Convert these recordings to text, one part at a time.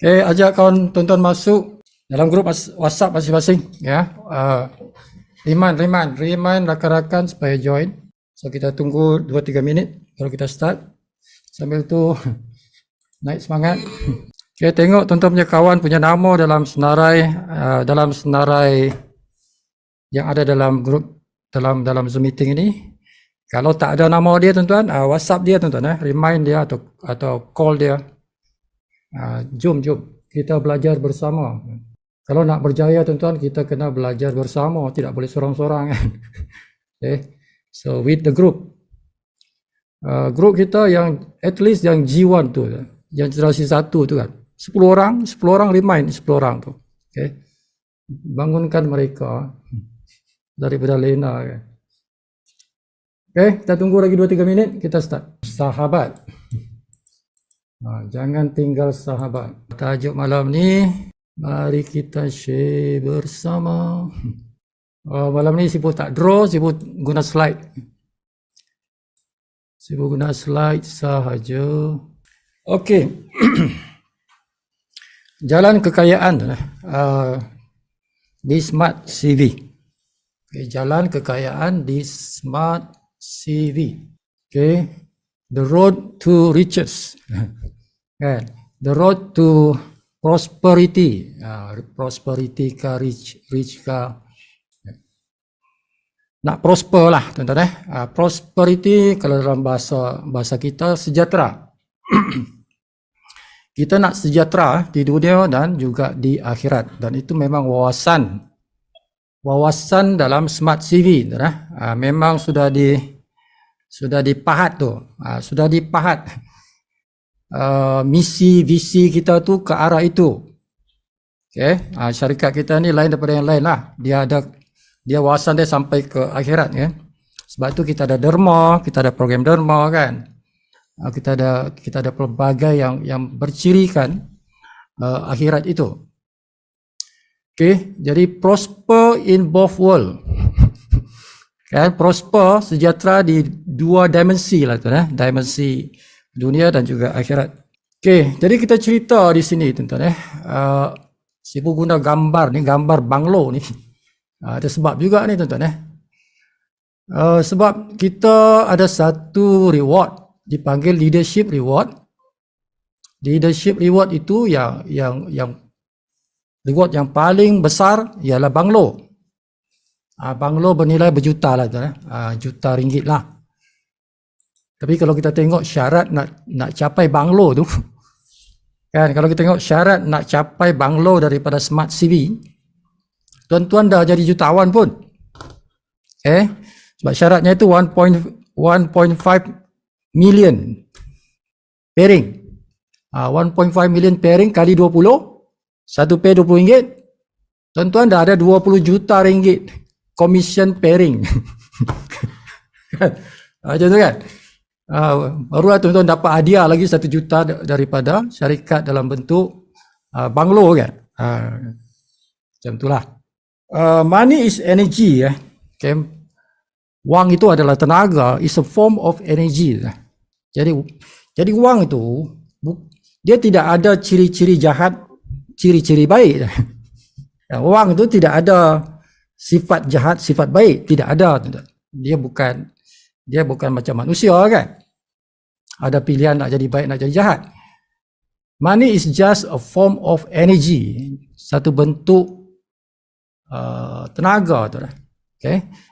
Ajak kawan tuan-tuan masuk dalam grup WhatsApp masing-masing ya. Remind rakan-rakan supaya join. So kita tunggu 2-3 minit baru kita start. Sambil tu naik semangat. Tengok tuan-tuan punya kawan punya nama dalam senarai yang ada dalam grup dalam Zoom meeting ini. Kalau tak ada nama dia tuan-tuan, WhatsApp dia tuan-tuan, remind dia atau call dia. Jom kita belajar bersama. Kalau nak berjaya tuan-tuan, kita kena belajar bersama, tidak boleh sorang-sorang kan. So with the group, group kita yang at least yang G1 tu, yang generasi 1 tu kan, 10 orang remind 10 orang tu. Bangunkan mereka daripada lena kan. Kita tunggu lagi 2-3 minit, kita start. Sahabat, jangan tinggal sahabat. Tajuk malam ni, mari kita share bersama. Malam ni sibuk tak draw, sibuk guna slide. Sibuk guna slide sahaja. Okey. Jalan kekayaan di Smart CV. Jalan kekayaan di Smart CV. The road to riches. The road to prosperity. Prosperity ke rich ke. Nak prosper lah tuan-tuan. Prosperity kalau dalam bahasa kita sejahtera. Kita nak sejahtera di dunia dan juga di akhirat, dan itu memang wawasan dalam Smart CV memang sudah dipahat tu, sudah dipahat misi visi kita tu ke arah itu. Syarikat kita ni lain daripada yang lain lah, dia wawasan dia sampai ke akhirat kan. Sebab tu kita ada derma, kita ada program derma kan. Kita ada pelbagai yang bercirikan akhirat itu. Jadi prosper in both world. Prosper, sejahtera di dua dimensi lah tu, dimensi dunia dan juga akhirat. Jadi kita cerita di sini tuan-tuan. Sibuk guna gambar ni, gambar banglo ni. Ada sebab juga ni tuan-tuan. Sebab kita ada satu reward dipanggil leadership reward. Leadership reward itu yang reward yang paling besar ialah banglo. Banglo bernilai berjuta lah tuan, juta ringgit lah. Tapi kalau kita tengok syarat nak capai banglo tu kan, kalau kita tengok syarat nak capai banglo daripada Smart CV, tuan-tuan dah jadi jutawan pun. Sebab syaratnya itu 1.5 million pairing. 1.5 million pairing kali 20, satu pair RM20, tuan-tuan dah ada 20 juta ringgit commission pairing. Macam tu kan. Barulah tuan-tuan dapat hadiah lagi 1 juta daripada syarikat dalam bentuk banglo kan. Macam itulah. Money is energy. Wang itu adalah tenaga, is a form of energy. Jadi wang itu dia tidak ada ciri-ciri jahat, ciri-ciri baik. Wang itu tidak ada sifat jahat, sifat baik, tidak ada. Dia bukan macam manusia kan. Ada pilihan nak jadi baik, nak jadi jahat. Money is just a form of energy, satu bentuk tenaga tu.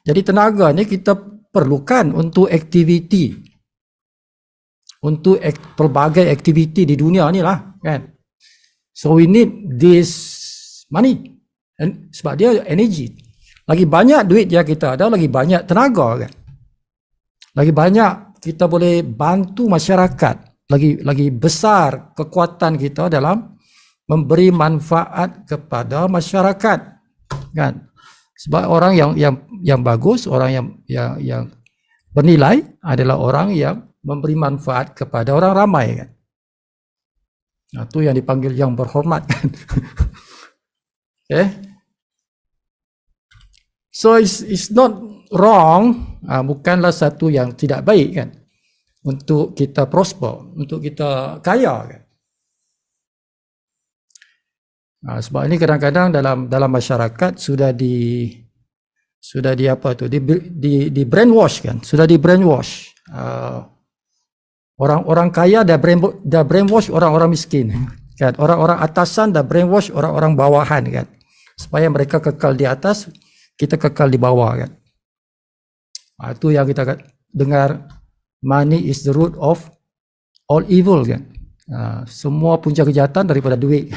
Jadi tenaga ni kita perlukan untuk aktiviti, untuk pelbagai aktiviti di dunia ni lah kan. So we need this money. Sebab dia energy. Lagi banyak duit yang kita ada, lagi banyak tenaga kan. Lagi banyak kita boleh bantu masyarakat, lagi besar kekuatan kita dalam memberi manfaat kepada masyarakat kan. Sebab orang yang bagus, orang yang bernilai adalah orang yang memberi manfaat kepada orang ramai kan. Itu yang dipanggil yang berhormat kan. So it's not wrong, bukanlah satu yang tidak baik kan, untuk kita prosper, untuk kita kaya kan. Sebab ini kadang-kadang dalam masyarakat sudah di apa tu, di brainwash kan, sudah di brainwash. Orang-orang kaya dah brainwash orang-orang miskin kan, orang-orang atasan dah brainwash orang-orang bawahan kan, supaya mereka kekal di atas, kita kekal di bawah kan. Itu yang kita dengar, money is the root of all evil kan. Semua punca kejahatan daripada duit.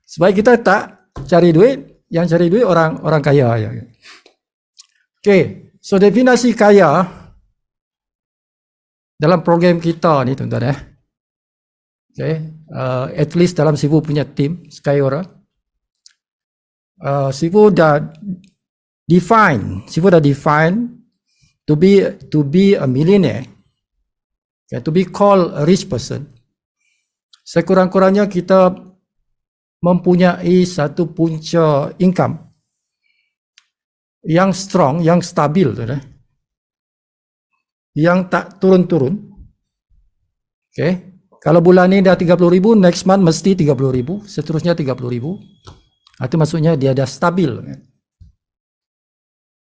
Supaya kita tak cari duit, yang cari duit orang kaya ya. Okay, so definisi kaya dalam program kita ni tuan-tuan okay, at least dalam Sifu punya tim Skyora, Sifu dah define to be a millionaire, okay, to be called a rich person. Sekurang-kurangnya kita mempunyai satu punca income yang strong, yang stabil, yang tak turun-turun. Okay. Kalau bulan ni dah 30,000, next month mesti 30,000, seterusnya 30,000. Itu maksudnya dia dah stabil.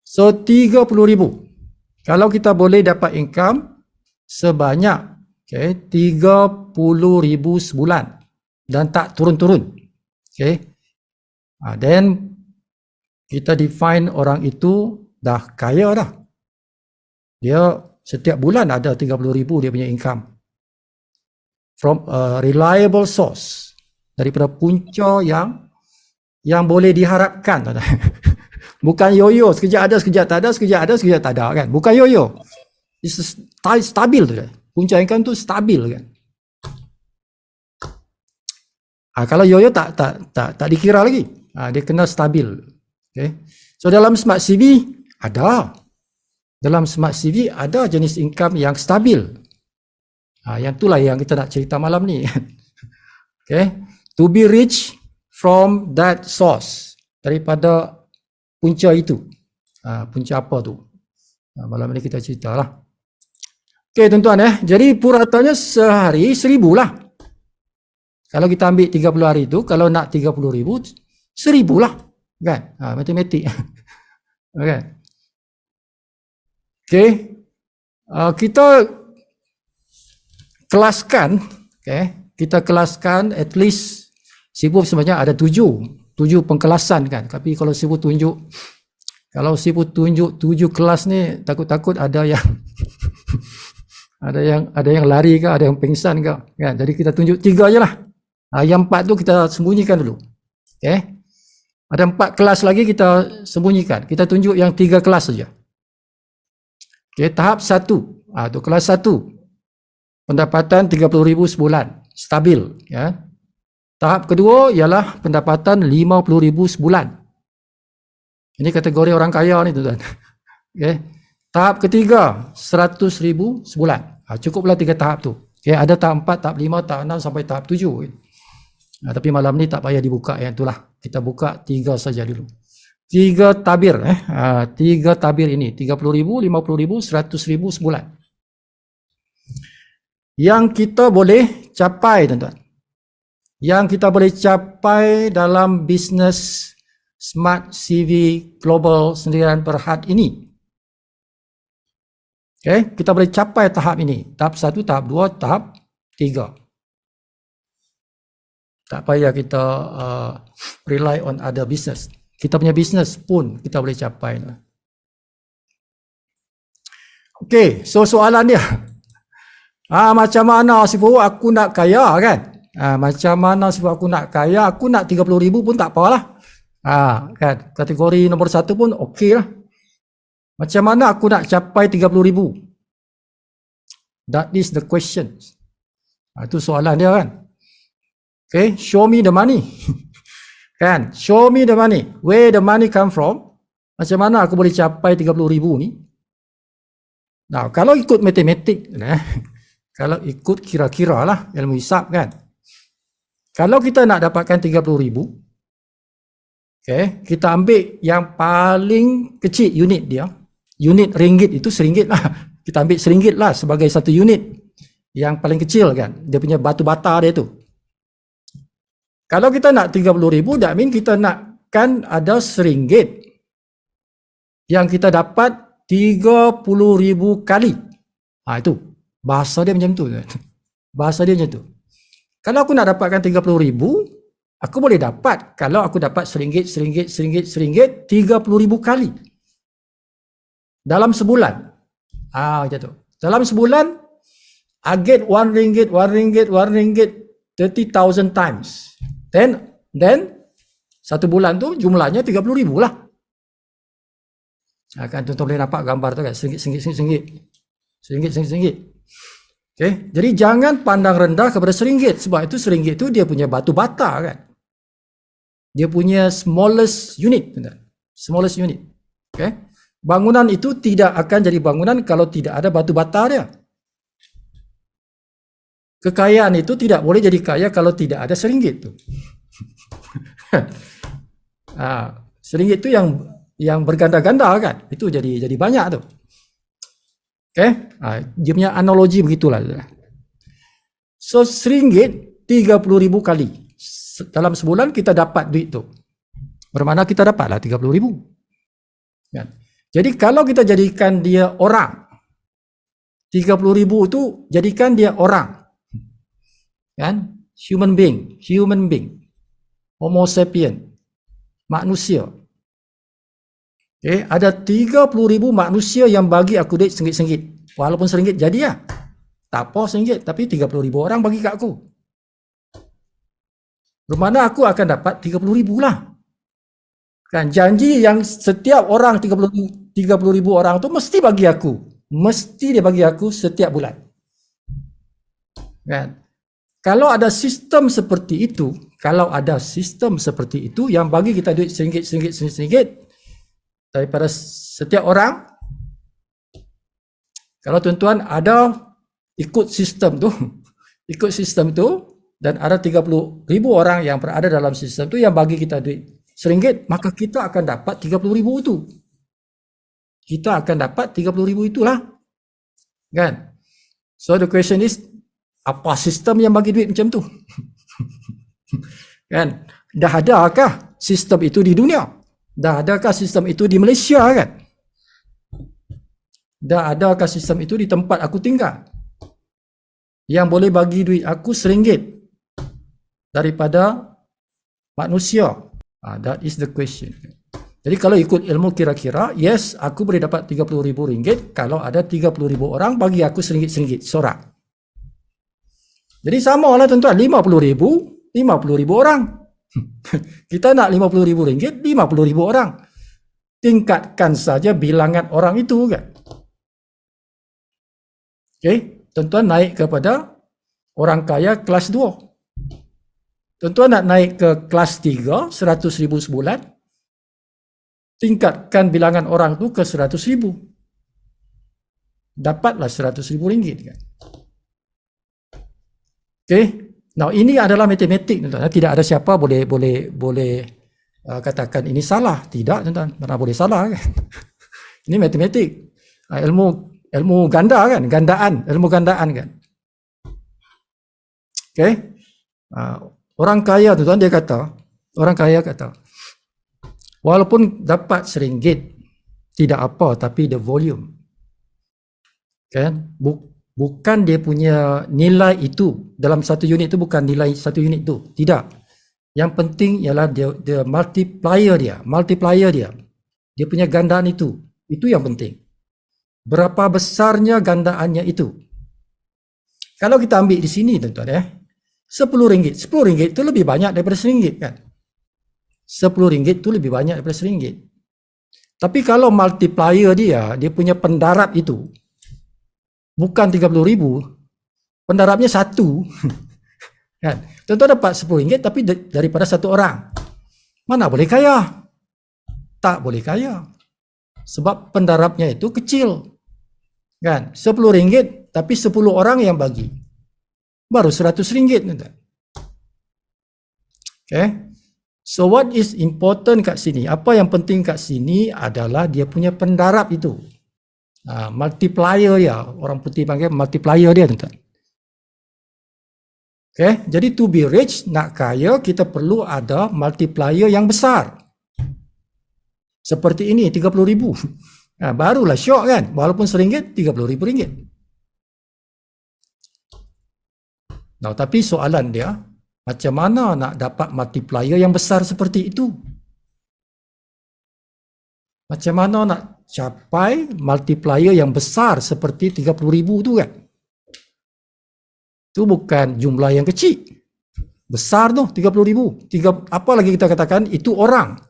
So 30,000. Kalau kita boleh dapat income sebanyak 30,000 sebulan dan tak turun-turun. Okay. Then kita define orang itu dah kaya dah. Dia setiap bulan ada 30,000 dia punya income from a reliable source, daripada punca yang boleh diharapkan. Bukan yo-yo, sekejap ada, sekejap tak ada, sekejap ada, sekejap tak ada kan. Bukan yo-yo. It's stabil tu. Punca income tu stabil kan. Kalau yo-yo tak dikira lagi. Dia kena stabil. Okay. So dalam Smart CV ada. Dalam Smart CV ada jenis income yang stabil. Yang itulah yang kita nak cerita malam ni. Okay. To be rich from that source. Daripada punca itu. Punca apa tu? Malam ni kita ceritalah. Okay tuan-tuan Jadi puratanya sehari 1,000 lah. Kalau kita ambil 30 hari itu, kalau nak 30,000, 1,000 lah. Kan? Matematik. Okay. Okay. Kita kelaskan, kita kelaskan at least Sifu sebenarnya ada 7 pengkelasan kan. Tapi kalau Sifu tunjuk 7 kelas ni, takut-takut ada yang ada yang lari ke, ada yang pingsan ke kan. Jadi kita tunjuk 3 je lah. Yang 4 tu kita sembunyikan dulu. Okay. Ada 4 kelas lagi kita sembunyikan. Kita tunjuk yang 3 kelas saja. Okay. Tahap 1. Tu kelas 1. Pendapatan 30,000 sebulan. Stabil. Ya. Tahap kedua ialah pendapatan 50,000 sebulan. Ini kategori orang kaya ni tuan-tuan. Okay. Tahap ketiga 100,000 sebulan. Cukuplah 3 tahap tu. Okay. Ada tahap 4, tahap 5, tahap 6 sampai tahap 7. Tapi malam ni tak payah dibuka yang itulah. Kita buka 3 saja dulu. 3 tabir 3 tabir ini 30,000, 50,000, 100,000 sebulan. Yang kita boleh capai tuan-tuan. Yang kita boleh capai dalam bisnes Smart CV Global sendirian berhad ini. Okay, kita boleh capai tahap ini. Tahap 1, tahap 2, tahap 3. Tak payah kita rely on other business. Kita punya business pun kita boleh capai. Okay, so soalan dia. Macam mana Sifu aku nak kaya kan? Macam mana Sifu aku nak kaya? Aku nak 30,000 pun tak apalah. Kan? Kategori nombor 1 pun okey lah. Macam mana aku nak capai 30,000? That is the question. Itu soalan dia kan? Okay, show me the money. Kan? Show me the money. Where the money come from? Macam mana aku boleh capai 30,000 ni? Nah, kalau ikut matematik, kalau ikut kira-kira lah, ilmu hisab kan. Kalau kita nak dapatkan 30,000, okay, kita ambil yang paling kecil unit dia. Unit ringgit itu RM1 lah. Kita ambil RM1 lah sebagai satu unit. Yang paling kecil kan. Dia punya batu bata dia tu. Kalau kita nak 30,000, that mean kita nakkan ada RM1 yang kita dapat 30,000 kali. Itu. Bahasa dia macam tu. Bahasa dia macam tu. Kalau aku nak dapatkan 30,000, aku boleh dapat kalau aku dapat RM1, 30,000 kali. Dalam sebulan. Macam tu. Dalam sebulan, I get RM1, RM1, 30,000 times. Then satu bulan tu jumlahnya 30,000 lah. Kan tuan-tuan boleh nampak gambar tu kan, RM1. Okay. Jadi jangan pandang rendah kepada RM1, sebab itu RM1 tu dia punya batu bata kan. Dia punya smallest unit. Smallest unit. Okay. Bangunan itu tidak akan jadi bangunan kalau tidak ada batu bata dia. Kekayaan itu tidak boleh jadi kaya kalau tidak ada RM1 tu. RM1 tu yang berganda-ganda kan. Itu jadi banyak tu. Okay. Dia punya analogi begitulah. So RM1 30,000 kali. Dalam sebulan kita dapat duit tu. Bermakna kita dapatlah 30,000. Kan? Jadi kalau kita jadikan dia orang, 30,000 tu jadikan dia orang. Kan? Human being. Homo sapien. Manusia. Okay, ada 30,000 manusia yang bagi aku duit RM1. Walaupun RM1 jadi lah. Tak apa RM1, tapi 30,000 orang bagi kat aku. Bermakna aku akan dapat 30,000 lah. Kan, janji yang setiap orang 30,000 orang tu mesti bagi aku. Mesti dia bagi aku setiap bulan. Kan? Kalau ada sistem seperti itu, yang bagi kita duit RM1 daripada setiap orang, kalau tuan-tuan ada ikut sistem tu dan ada 30,000 orang yang berada dalam sistem tu yang bagi kita duit RM1, maka kita akan dapat 30,000 itu. Kita akan dapat 30,000 itulah. Kan? So the question is, apa sistem yang bagi duit macam tu? Kan? Dah adakah sistem itu di dunia? Dah adakah sistem itu di Malaysia kan? Dah adakah sistem itu di tempat aku tinggal? Yang boleh bagi duit aku RM1 daripada manusia. That is the question. Jadi kalau ikut ilmu kira-kira, yes, aku boleh dapat RM30,000 kalau ada 30,000 orang bagi aku RM1 seorang. Jadi sama lah tuan-tuan, 50,000 orang. Kita nak RM50,000, 50,000 orang. Tingkatkan saja bilangan orang itu kan. Okay, tuan-tuan naik kepada orang kaya kelas 2. Tuan-tuan nak naik ke kelas 3, RM100,000 sebulan. Tingkatkan bilangan orang tu ke RM100,000. Dapatlah RM100,000 kan. Okay. Now ini adalah matematik tuan-tuan. Tidak ada siapa boleh katakan ini salah. Tidak tuan-tuan. Mana boleh salah kan. Ini matematik. Ilmu ganda kan. Ilmu gandaan kan. Okay. Orang kaya tuan-tuan dia kata, walaupun dapat RM1 tidak apa, tapi the volume. Kan? Bukan dia punya nilai itu dalam satu unit itu, bukan nilai satu unit itu, tidak. Yang penting ialah dia multiplier dia. Dia punya gandaan itu yang penting. Berapa besarnya gandaannya itu. Kalau kita ambil di sini tuan-tuan RM10 itu lebih banyak daripada RM1 kan. RM10 itu lebih banyak daripada RM1. Tapi kalau multiplier dia punya pendarab itu bukan 30,000, pendarabnya 1. Kan? Tuan-tuan dapat RM10 tapi daripada satu orang. Mana boleh kaya? Tak boleh kaya. Sebab pendarabnya itu kecil. Kan? RM10 tapi 10 orang yang bagi. Baru RM100 tuan-tuan. Okay. So what is important kat sini? Apa yang penting kat sini adalah dia punya pendarab itu. Multiplier dia. Orang putih panggil multiplier dia tuan-tuan. Okay? Jadi to be rich, nak kaya, kita perlu ada multiplier yang besar. Seperti ini, 30,000. Barulah syok kan? Walaupun RM1, RM30,000. Nah, tapi soalan dia, macam mana nak dapat multiplier yang besar seperti itu? Macam mana nak capai multiplier yang besar seperti 30,000 tu kan? Itu bukan jumlah yang kecil. Besar tu 30,000. Apa lagi kita katakan itu orang.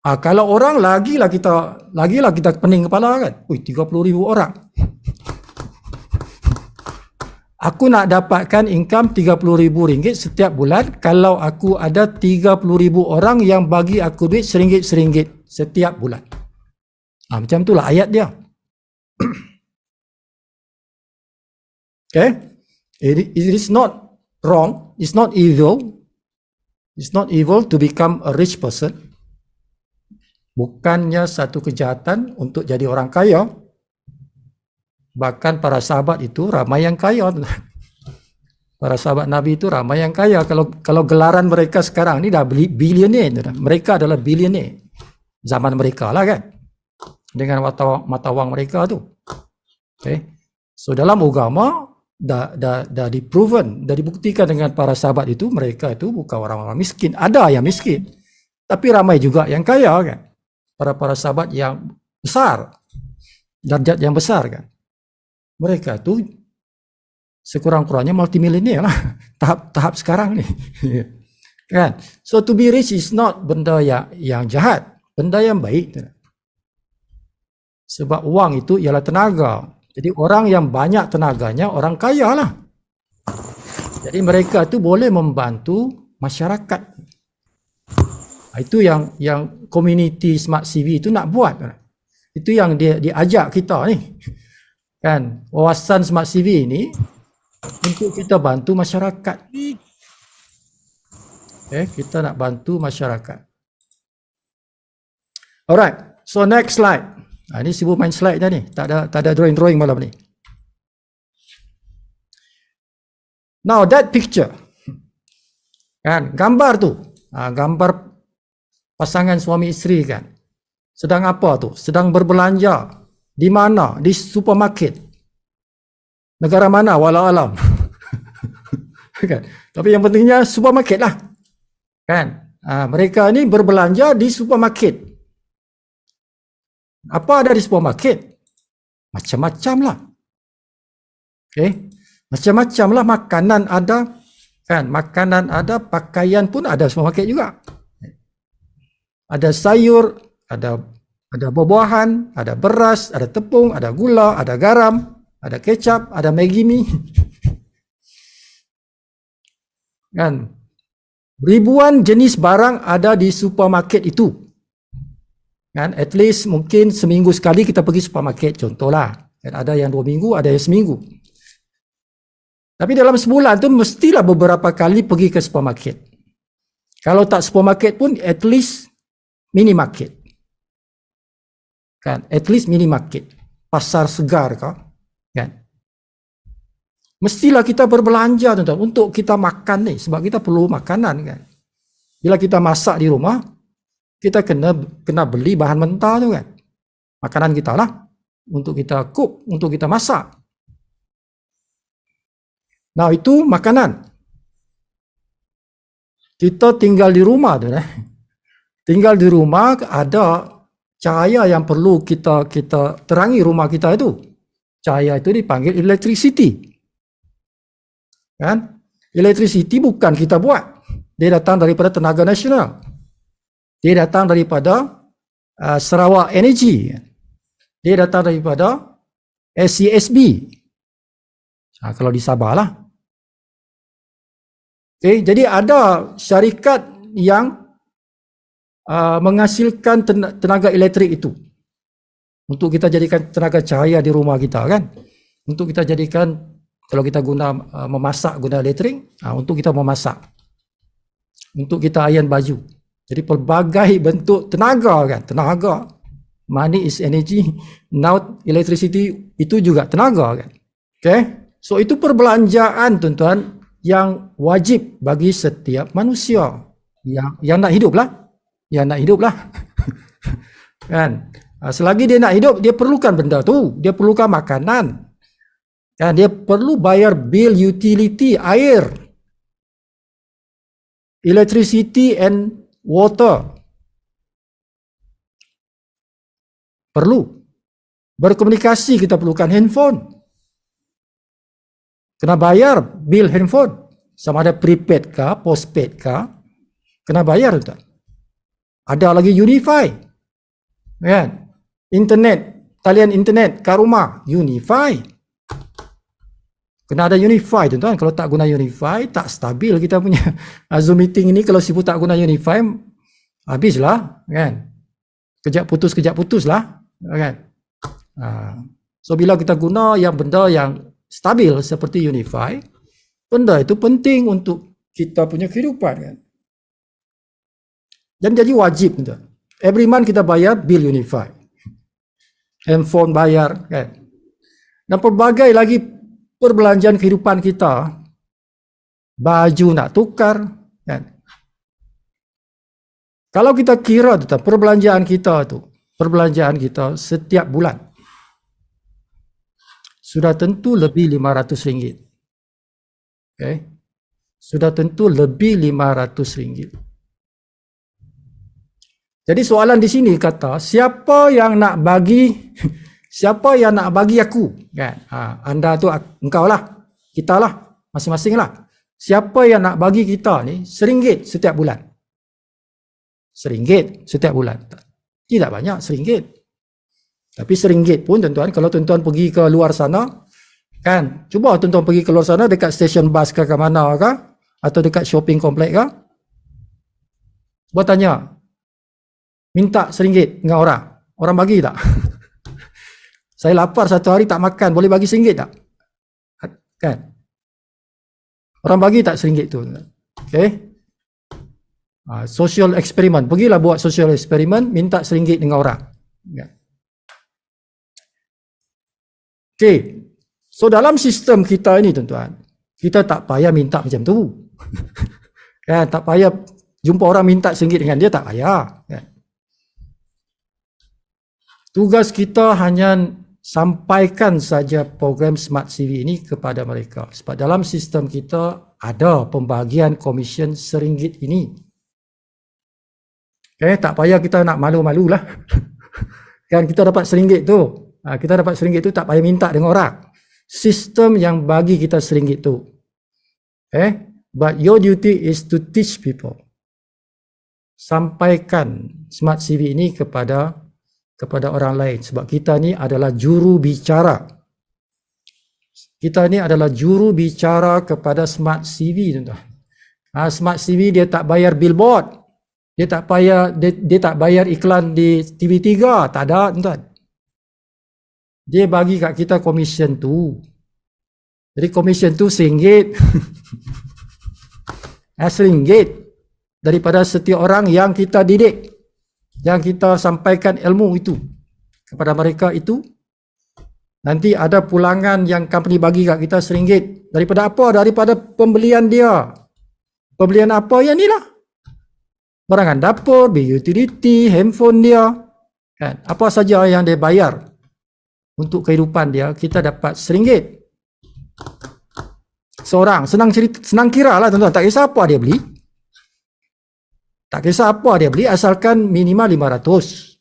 Kalau orang lagilah kita pening kepala kan. 30,000 orang. Aku nak dapatkan income RM30,000 setiap bulan kalau aku ada 30,000 orang yang bagi aku duit RM1 setiap bulan. Macam itulah ayat dia. Okay? It is not wrong, it's not evil. It's not evil to become a rich person. Bukannya satu kejahatan untuk jadi orang kaya. Bahkan para sahabat itu ramai yang kaya. Para sahabat Nabi itu ramai yang kaya. Kalau gelaran mereka sekarang ni dah billionaire. Mereka adalah billionaire. Zaman mereka lah kan. Dengan mata wang mereka tu. Okay. So dalam agama dah diproven, dah dibuktikan dengan para sahabat itu, mereka itu bukan orang-orang miskin. Ada yang miskin, tapi ramai juga yang kaya kan. Para sahabat yang besar, darjat yang besar kan. Mereka itu sekurang-kurangnya multimilioner lah. Tahap sekarang ni. Kan? So to be rich is not benda yang jahat, benda yang baik. Sebab wang itu ialah tenaga. Jadi orang yang banyak tenaganya orang kaya lah. Jadi mereka tu boleh membantu masyarakat. Itu yang community smart CV itu nak buat. Itu yang dia ajak kita ni. Kan, wawasan smart CV ini untuk kita bantu masyarakat. Okay, kita nak bantu masyarakat. Alright, so next slide. Ini sibuk main slide dah ni. Tak ada drawing malam ni. Now that picture. Kan, gambar tu. Gambar pasangan suami isteri kan. Sedang apa tu? Sedang berbelanja. Di mana? Di supermarket. Negara mana? Walau alam. Kan? Tapi yang pentingnya supermarket lah. Kan? Mereka ni berbelanja di supermarket. Apa ada di supermarket? Macam-macam lah. Okay? Macam-macam lah, makanan ada. Kan? Makanan ada, pakaian pun ada supermarket juga. Ada sayur, ada buah-buahan, ada beras, ada tepung, ada gula, ada garam, ada kecap, ada Maggi mee. Kan? Ribuan jenis barang ada di supermarket itu. Kan? At least mungkin seminggu sekali kita pergi supermarket, contohlah. Kan? Ada yang 2 minggu, ada yang seminggu. Tapi dalam sebulan tu mestilah beberapa kali pergi ke supermarket. Kalau tak supermarket pun at least minimarket. Kan? At least minimarket. Pasar segar kah? Kan? Mestilah kita berbelanja tuan-tuan untuk kita makan ni, sebab kita perlu makanan kan. Bila kita masak di rumah, kita kena beli bahan mentah tu kan. Makanan kita lah untuk kita cook, untuk kita masak. Nah, itu makanan. Kita tinggal di rumah tu Tinggal di rumah ada cahaya yang perlu kita terangi rumah kita itu. Cahaya itu dipanggil electricity. Kan? Electricity bukan kita buat. Dia datang daripada tenaga nasional. Dia datang daripada Sarawak Energy. Dia datang daripada SCSB. Kalau di Sabah lah. Okay, jadi ada syarikat yang menghasilkan tenaga elektrik itu. Untuk kita jadikan tenaga cahaya di rumah kita kan. Untuk kita jadikan, kalau kita guna memasak guna elektrik, untuk kita memasak. Untuk kita iron baju. Jadi pelbagai bentuk tenaga kan. Tenaga. Money is energy. Now electricity itu juga tenaga kan. Okay. So itu perbelanjaan tuan-tuan yang wajib bagi setiap manusia yang nak hidup lah. Yang nak hidup lah. Kan? Selagi dia nak hidup, dia perlukan benda tu. Dia perlukan makanan. Kan? Dia perlu bayar bil utility, air, electricity and water. Perlu. Berkomunikasi kita perlukan handphone. Kena bayar bil handphone. Sama ada prepaid kah, postpaid kah. Kena bayar tak? Ada lagi Unify. Kan? Internet, talian internet kat rumah, Unify. Kena ada Unify tuan-tuan. Kalau tak guna Unify, tak stabil kita punya Zoom meeting ini. Kalau sibuk tak guna Unify, habislah. Kan? Kejap putus lah. Kan? So bila kita guna yang benda yang stabil seperti Unify, benda itu penting untuk kita punya kehidupan. Kan? Dan jadi wajib. Every month kita bayar bil Unify. Handphone bayar. Kan? Dan pelbagai lagi perbelanjaan kehidupan kita. Baju nak tukar. Kan? Kalau kita kira perbelanjaan kita setiap bulan sudah tentu lebih RM500. Okay? Sudah tentu lebih RM500. Jadi soalan di sini kata, siapa yang nak bagi aku? Kan? Anda tu, engkau lah, kita lah, masing-masing lah. Siapa yang nak bagi kita ni RM1 setiap bulan? RM1 setiap bulan. Tidak banyak RM1. Tapi RM1 pun tuan-tuan, kalau tuan-tuan pergi ke luar sana, kan, cuba tuan-tuan pergi ke luar sana dekat stesen bas ke mana kah, atau dekat shopping komplek kah, cuba tanya, minta RM1 dengan orang bagi tak? Saya lapar satu hari tak makan, boleh bagi RM1 tak? Kan? Orang bagi tak RM1 tu? Okay? Social eksperimen, pergilah buat social eksperimen, minta RM1 dengan orang. Okay, so dalam sistem kita ini tuan-tuan, kita tak payah minta macam tu. Kan, tak payah jumpa orang minta RM1 dengan dia, tak payah. Kan? Tugas kita hanya sampaikan saja program Smart CV ini kepada mereka. Sebab dalam sistem kita ada pembagian komisen RM1 ini. Okay, tak payah kita nak malu-malu lah. Kan kita dapat RM1 tu. Kita dapat RM1 tu tak payah minta dengan orang. Sistem yang bagi kita RM1 tu. Okay? But your duty is to teach people. Sampaikan Smart CV ini kepada orang lain. Sebab kita ni adalah juru bicara. Kita ni adalah juru bicara kepada Smart CV. Smart CV dia tak bayar billboard. Dia tak bayar iklan di TV3. Tak ada, tuan-tuan. Dia bagi kat kita komisen tu. Jadi komisen tu RM1. RM1 daripada setiap orang yang kita didik, yang kita sampaikan ilmu itu kepada mereka itu. Nanti ada pulangan yang company bagi kat kita RM1. Daripada apa? Daripada pembelian dia. Pembelian apa? Yang ni lah. Barangan dapur, bil utility, handphone dia. Kan? Apa saja yang dia bayar untuk kehidupan dia, kita dapat RM1. Seorang, senang kira lah tuan-tuan. Tak kisah apa dia beli. Tak kisah apa dia beli, asalkan minimal RM500.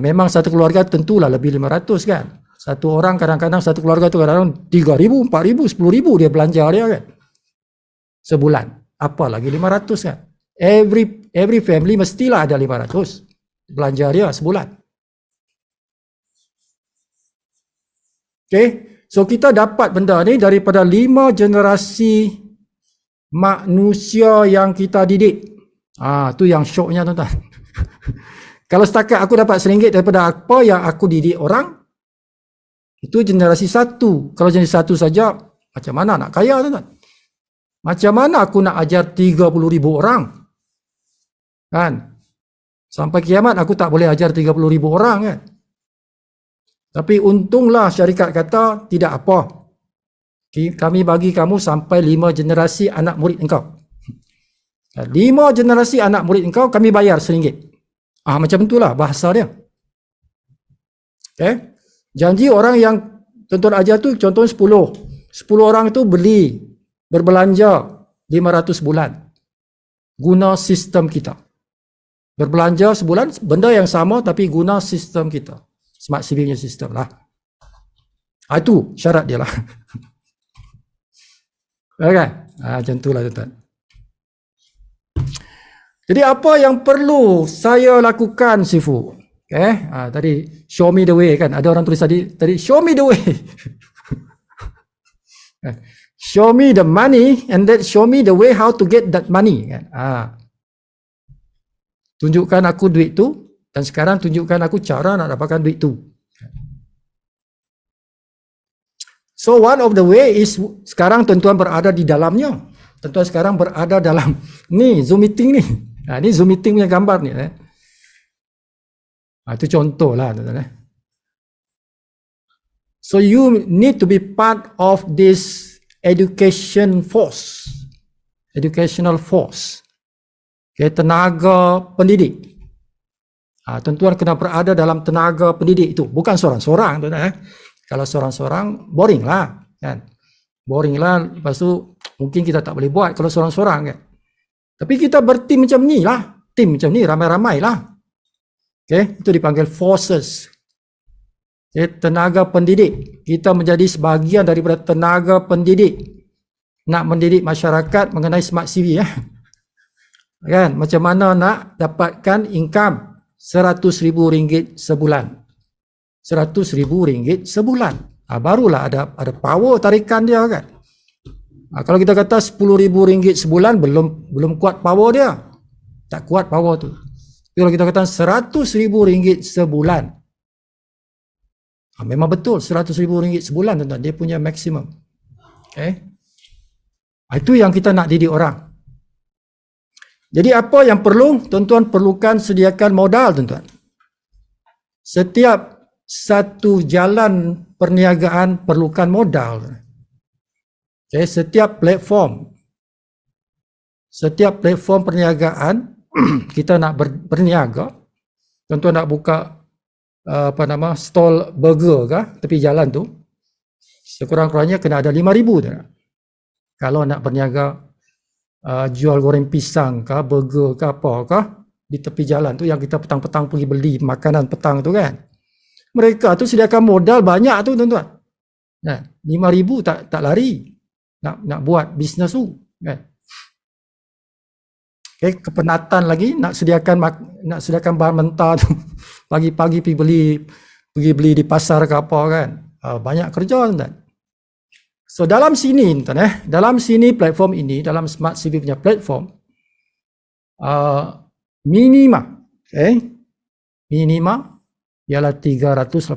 Memang satu keluarga tentulah lebih RM500 kan. Satu orang kadang-kadang, satu keluarga tu kadang-kadang RM3,000, RM4,000, RM10,000 dia belanja dia kan. Sebulan. Apa lagi RM500 kan. Every family mestilah ada RM500 belanja dia sebulan. Okay. So kita dapat benda ni daripada 5 generasi manusia yang kita didik. Tu yang syoknya tuan-tuan. Kalau setakat aku dapat RM1 daripada apa yang aku didik orang, itu generasi 1. Kalau generasi 1 saja, macam mana nak kaya tuan-tuan? Macam mana aku nak ajar 30,000 orang? Kan? Sampai kiamat aku tak boleh ajar 30,000 orang kan? Tapi untunglah syarikat kata tidak apa. kami bagi kamu sampai 5 generasi anak murid engkau. 5 generasi anak murid engkau kami bayar RM1. Macam itulah bahasa dia. Okay. Janji orang yang tuan-tuan ajar tu contohnya 10 orang itu berbelanja 500 bulan guna sistem kita. Berbelanja sebulan benda yang sama tapi guna sistem kita. Smart CV punya sistem lah. Itu syarat dia lah. Okay. Macam itulah tuan-tuan. Jadi apa yang perlu saya lakukan, Sifu? Okay. Tadi show me the way kan. Ada orang tulis tadi show me the way. Show me the money and then show me the way how to get that money kan. Tunjukkan aku duit tu dan sekarang tunjukkan aku cara nak dapatkan duit tu. So one of the way is sekarang tuan-tuan berada di dalamnya. Tuan-tuan sekarang berada dalam ni Zoom meeting ni. Ni Zoom meeting punya gambar ni. Itu contoh lah tuan-tuan. So you need to be part of this educational force. Okay, tenaga pendidik. Tuan-tuan kena berada dalam tenaga pendidik itu. Bukan seorang-seorang tuan-tuan. Kalau seorang-seorang boring lah kan. Boring lah, lepas tu mungkin kita tak boleh buat kalau seorang-seorang kan. Tapi kita bertim macam ni lah. Tim macam ni, ramai-ramai lah. Okay, itu dipanggil forces. Okay, tenaga pendidik. Kita menjadi sebahagian daripada tenaga pendidik. Nak mendidik masyarakat mengenai smart CV ya. Kan, macam mana nak dapatkan income RM100,000 sebulan. RM100,000 sebulan. Barulah ada power tarikan dia kan. Kalau kita kata RM10,000 sebulan belum kuat power dia. Tak kuat power tu. Kalau kita kata RM100,000 sebulan. Memang betul RM100,000 sebulan tuan-tuan. Dia punya maksimum. Okay. Itu yang kita nak didik orang. Jadi apa yang perlu? Tuan-tuan perlukan sediakan modal tuan-tuan. Setiap satu jalan perniagaan perlukan modal. Okay. Setiap platform perniagaan kita nak berniaga. Tuan-tuan nak buka stall burger ke tepi jalan tu, sekurang-kurangnya kena ada 5,000 tu. Kalau nak berniaga jual goreng pisang ke burger ke apa ke di tepi jalan tu yang kita petang-petang pergi beli makanan petang tu kan, mereka tu sediakan modal banyak tu tuan-tuan. 5,000 tak lari nak buat bisnes tu kan. Okay, kepenatan lagi nak sediakan bahan mentah tu pagi-pagi pergi beli di pasar ke apa kan. Banyak kerja tuan. So dalam sini tuan dalam sini platform ini, dalam Smart CV punya platform minima ialah 380.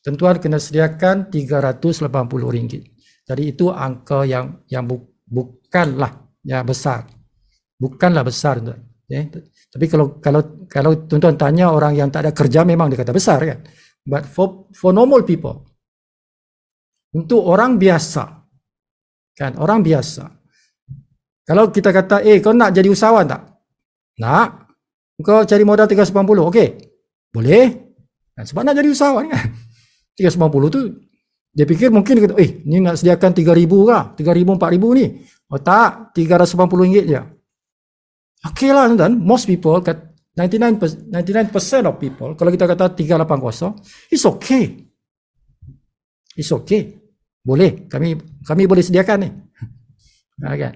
Tuan-tuan kena sediakan RM380. Jadi itu angka yang bukanlah ya besar. Bukanlah besar tuan. Tapi kalau tuan-tuan tanya orang yang tak ada kerja memang dia kata besar kan. But for normal people, untuk orang biasa kan, orang biasa. Kalau kita kata kau nak jadi usahawan tak? Nak. Kau cari modal 380. Okey. Boleh. Sebab nak jadi usahawan kan. 380 tu dia fikir mungkin dia kata, ni nak sediakan 3,000 kah? 3,000, 4,000 ni. Oh tak, RM380 je. Okey lah tuan-tuan. Most people, 99% of people, kalau kita kata 380, it's okay. It's okay. Boleh. Kami boleh sediakan ni. Okay.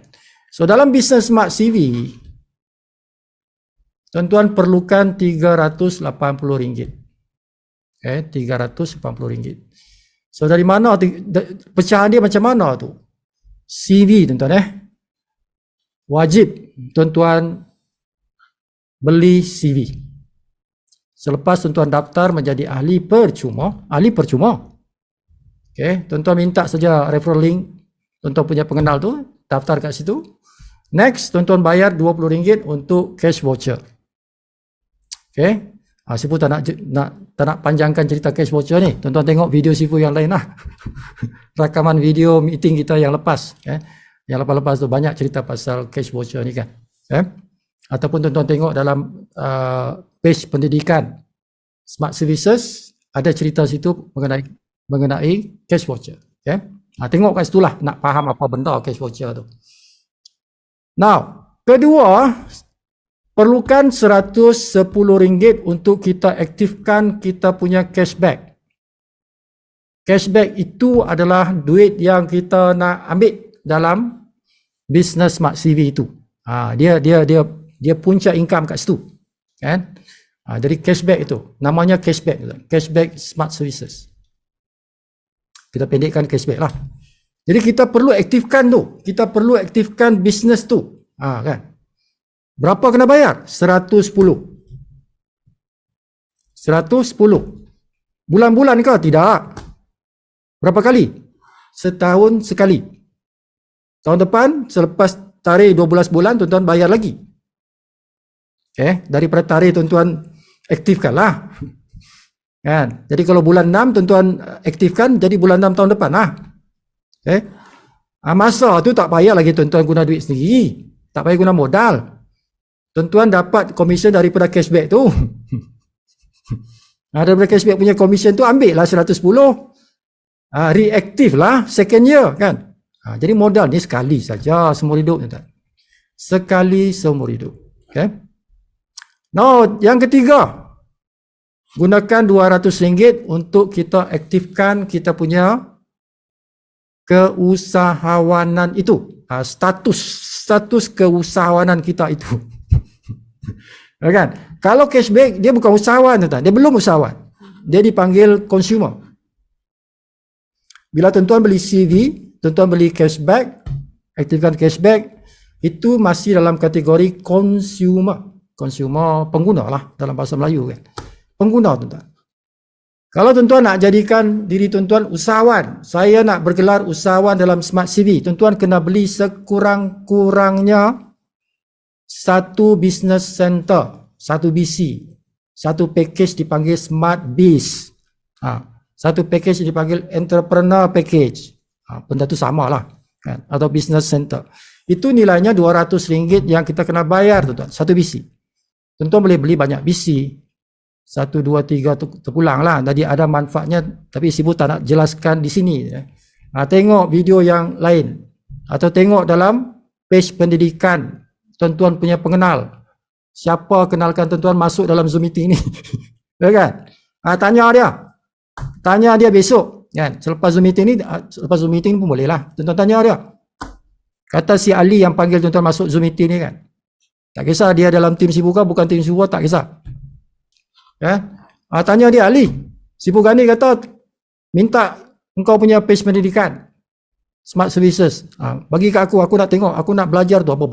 So dalam bisnes Smart CV, tuan-tuan perlukan RM380. RM380. So dari mana pecahan dia macam mana tu? CV tuan-tuan wajib tuan-tuan beli CV. Selepas tuan-tuan daftar menjadi ahli percuma. Okay, tuan-tuan minta saja referral link tuan-tuan punya pengenal tu, daftar kat situ. Next, tuan-tuan bayar RM20 untuk cash voucher. Okay, Sifu tak nak panjangkan cerita cash voucher ni. Tuan-tuan tengok video Sifu yang lain lah. Rakaman video meeting kita yang lepas. Yang lepas-lepas tu banyak cerita pasal cash voucher ni kan. Ataupun tuan-tuan tengok dalam page pendidikan Smart Services, ada cerita situ mengenai cash voucher. Tengok kat situlah nak faham apa benda cash voucher tu. Now, kedua, perlukan RM110 untuk kita aktifkan kita punya cashback. Cashback itu adalah duit yang kita nak ambil dalam business Smart CV itu. Dia punca income kat situ. Kan? Jadi cashback itu, namanya cashback. Cashback Smart Services. Kita pendekkan cashback lah. Jadi kita perlu aktifkan tu. Kita perlu aktifkan business tu. Kan? Berapa kena bayar? 110. 110. Bulan-bulan ke? Tidak. Berapa kali? Setahun sekali. Tahun depan, selepas tarikh 12 bulan, tuan-tuan bayar lagi. Daripada tarikh tuan-tuan aktifkanlah. Kan? Jadi kalau bulan 6 tuan-tuan aktifkan, jadi bulan 6 tahun depan lah. Masa tu tak payah lagi tuan-tuan guna duit sendiri. Tak payah guna modal. Tuan-tuan dapat komisen daripada cashback tu. Daripada cashback punya komisen tu ambil lah 110. Reaktif lah second year kan. Jadi modal ni sekali saja seumur hidup. Sekali seumur hidup. Now yang ketiga, gunakan RM200 untuk kita aktifkan kita punya keusahawanan itu. Status keusahawanan kita itu. Kan? Kalau cashback dia bukan usahawan, dia belum usahawan. Dia dipanggil consumer. Bila tuan-tuan beli CV, tuan-tuan beli cashback, aktifkan cashback, itu masih dalam kategori consumer. Consumer, pengguna lah dalam bahasa Melayu kan. Pengguna tuan-tuan. Kalau tuan-tuan nak jadikan diri tuan-tuan usahawan, saya nak bergelar usahawan dalam Smart CV, tuan-tuan kena beli sekurang-kurangnya satu business center, satu BC, satu package dipanggil Smart Biz, satu package dipanggil Entrepreneur Package, benda tu sama lah kan? Atau Business Center. Itu nilainya RM200 yang kita kena bayar tuan-tuan, satu BC. Tuan-tuan boleh beli banyak BC, 1, 2, 3 terpulang lah. Jadi ada manfaatnya, tapi Sifu tak nak jelaskan di sini. Tengok video yang lain, atau tengok dalam page pendidikan tuan-tuan punya pengenal. Siapa kenalkan tuan-tuan masuk dalam Zoom meeting ni? Kan? Tanya dia besok kan. Selepas Zoom meeting ni, selepas Zoom meeting pun boleh lah. Tuan-tuan tanya dia. Kata si Ali yang panggil tuan-tuan masuk Zoom meeting ni kan. Tak kisah dia dalam tim Sifu bukan tim Sifu, tak kisah. Tanya dia, Ali, Sifu Ghani kata minta engkau punya page pendidikan Smart Services. Bagi kat aku nak tengok, aku nak belajar tu apa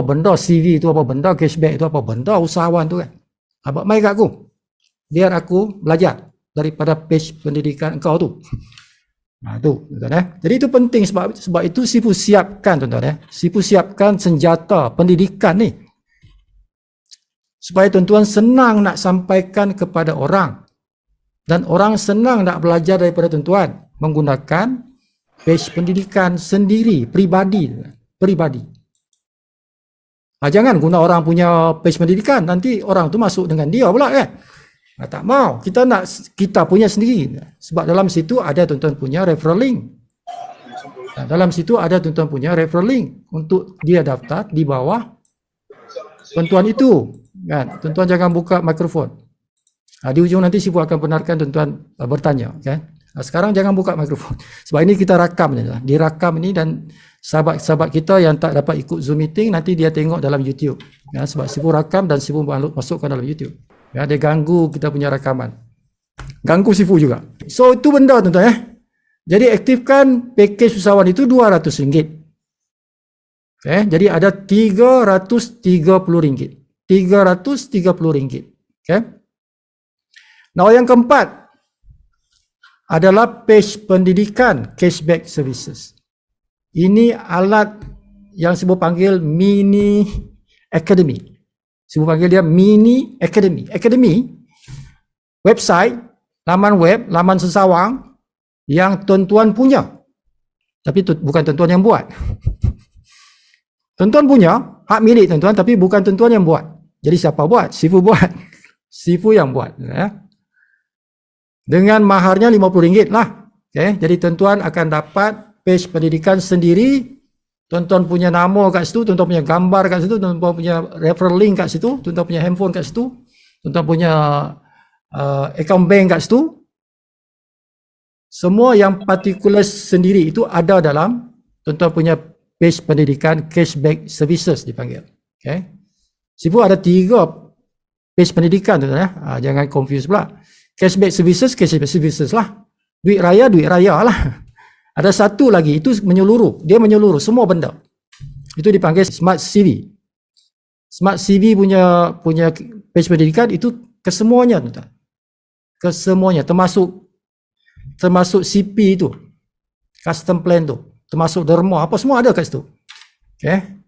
benda CV tu, apa benda cashback tu, apa benda usahawan tu kan. Mai kat aku, biar aku belajar daripada page pendidikan engkau tu. Tuan-tuan. Jadi itu penting, sebab itu Sifu siapkan tuan-tuan. Sifu siapkan senjata pendidikan ni supaya tuan-tuan senang nak sampaikan kepada orang, dan orang senang nak belajar daripada tuan-tuan menggunakan page pendidikan sendiri, pribadi. Jangan guna orang punya page pendidikan, nanti orang tu masuk dengan dia pula kan. Tak mau, kita nak kita punya sendiri. Sebab dalam situ ada tuan-tuan punya referral link. Dalam situ ada tuan-tuan punya referral link untuk dia daftar di bawah tuan-tuan itu. Kan? Tuan-tuan jangan buka mikrofon. Di ujung nanti Sifu akan benarkan tuan-tuan bertanya. Kan? Sekarang jangan buka mikrofon. Sebab ini kita rakam. Dirakam ini, dan sahabat-sahabat kita yang tak dapat ikut Zoom meeting, nanti dia tengok dalam YouTube. Ya, sebab Sifu rakam dan Sifu masukkan dalam YouTube. Ya, dia ganggu kita punya rakaman. Ganggu Sifu juga. So itu benda tuan-tuan. Jadi aktifkan package usahawan itu RM200. Jadi ada RM330. RM330. Nah, yang keempat adalah page pendidikan cashback services. Ini alat yang Sifu panggil mini academy. Sifu panggil dia mini academy. Academy, website, laman web, laman sesawang yang tuan-tuan punya. Tapi bukan tuan-tuan yang buat. Tuan-tuan punya, hak milik tuan-tuan, tapi bukan tuan-tuan yang buat. Jadi siapa buat? Sifu buat. Sifu yang buat. Ya. Dengan maharnya RM50 lah. Okay. Jadi tuan-tuan akan dapat page pendidikan sendiri. Tuan-tuan punya nama kat situ, tuan-tuan punya gambar kat situ, tuan-tuan punya referral link kat situ, tuan-tuan punya handphone kat situ, tuan-tuan punya account bank kat situ. Semua yang particular sendiri itu ada dalam tuan-tuan punya page pendidikan cashback services dipanggil. Okay. Sifu ada 3 page pendidikan tu ya. Jangan confuse pula. Cashback services lah. Duit raya lah. Ada satu lagi, itu menyeluruh. Dia menyeluruh semua benda. Itu dipanggil Smart CV. Smart CV punya page pendidikan itu kesemuanya tuan. Kesemuanya termasuk CP itu. Custom plan tu. Termasuk derma, apa semua ada kat situ. Okay.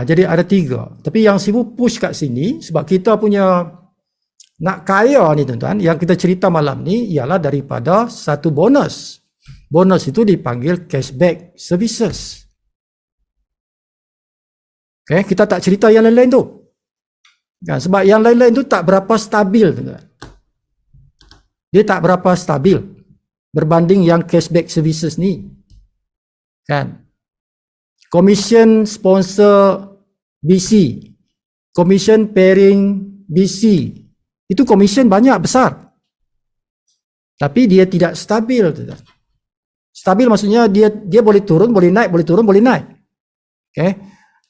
Jadi ada 3. Tapi yang Sifu push kat sini, sebab kita punya nak kaya ni tuan-tuan, yang kita cerita malam ni ialah daripada satu bonus. Bonus itu dipanggil cashback services. Okay, kita tak cerita yang lain-lain tu. Kan, sebab yang lain-lain tu tak berapa stabil. Tuan-tuan. Dia tak berapa stabil berbanding yang cashback services ni. Kan? Commission sponsor BC. Commission pairing BC. Itu commission banyak, besar. Tapi dia tidak stabil. Tuan-tuan. Stabil maksudnya dia boleh turun, boleh naik, boleh turun, boleh naik. Okay.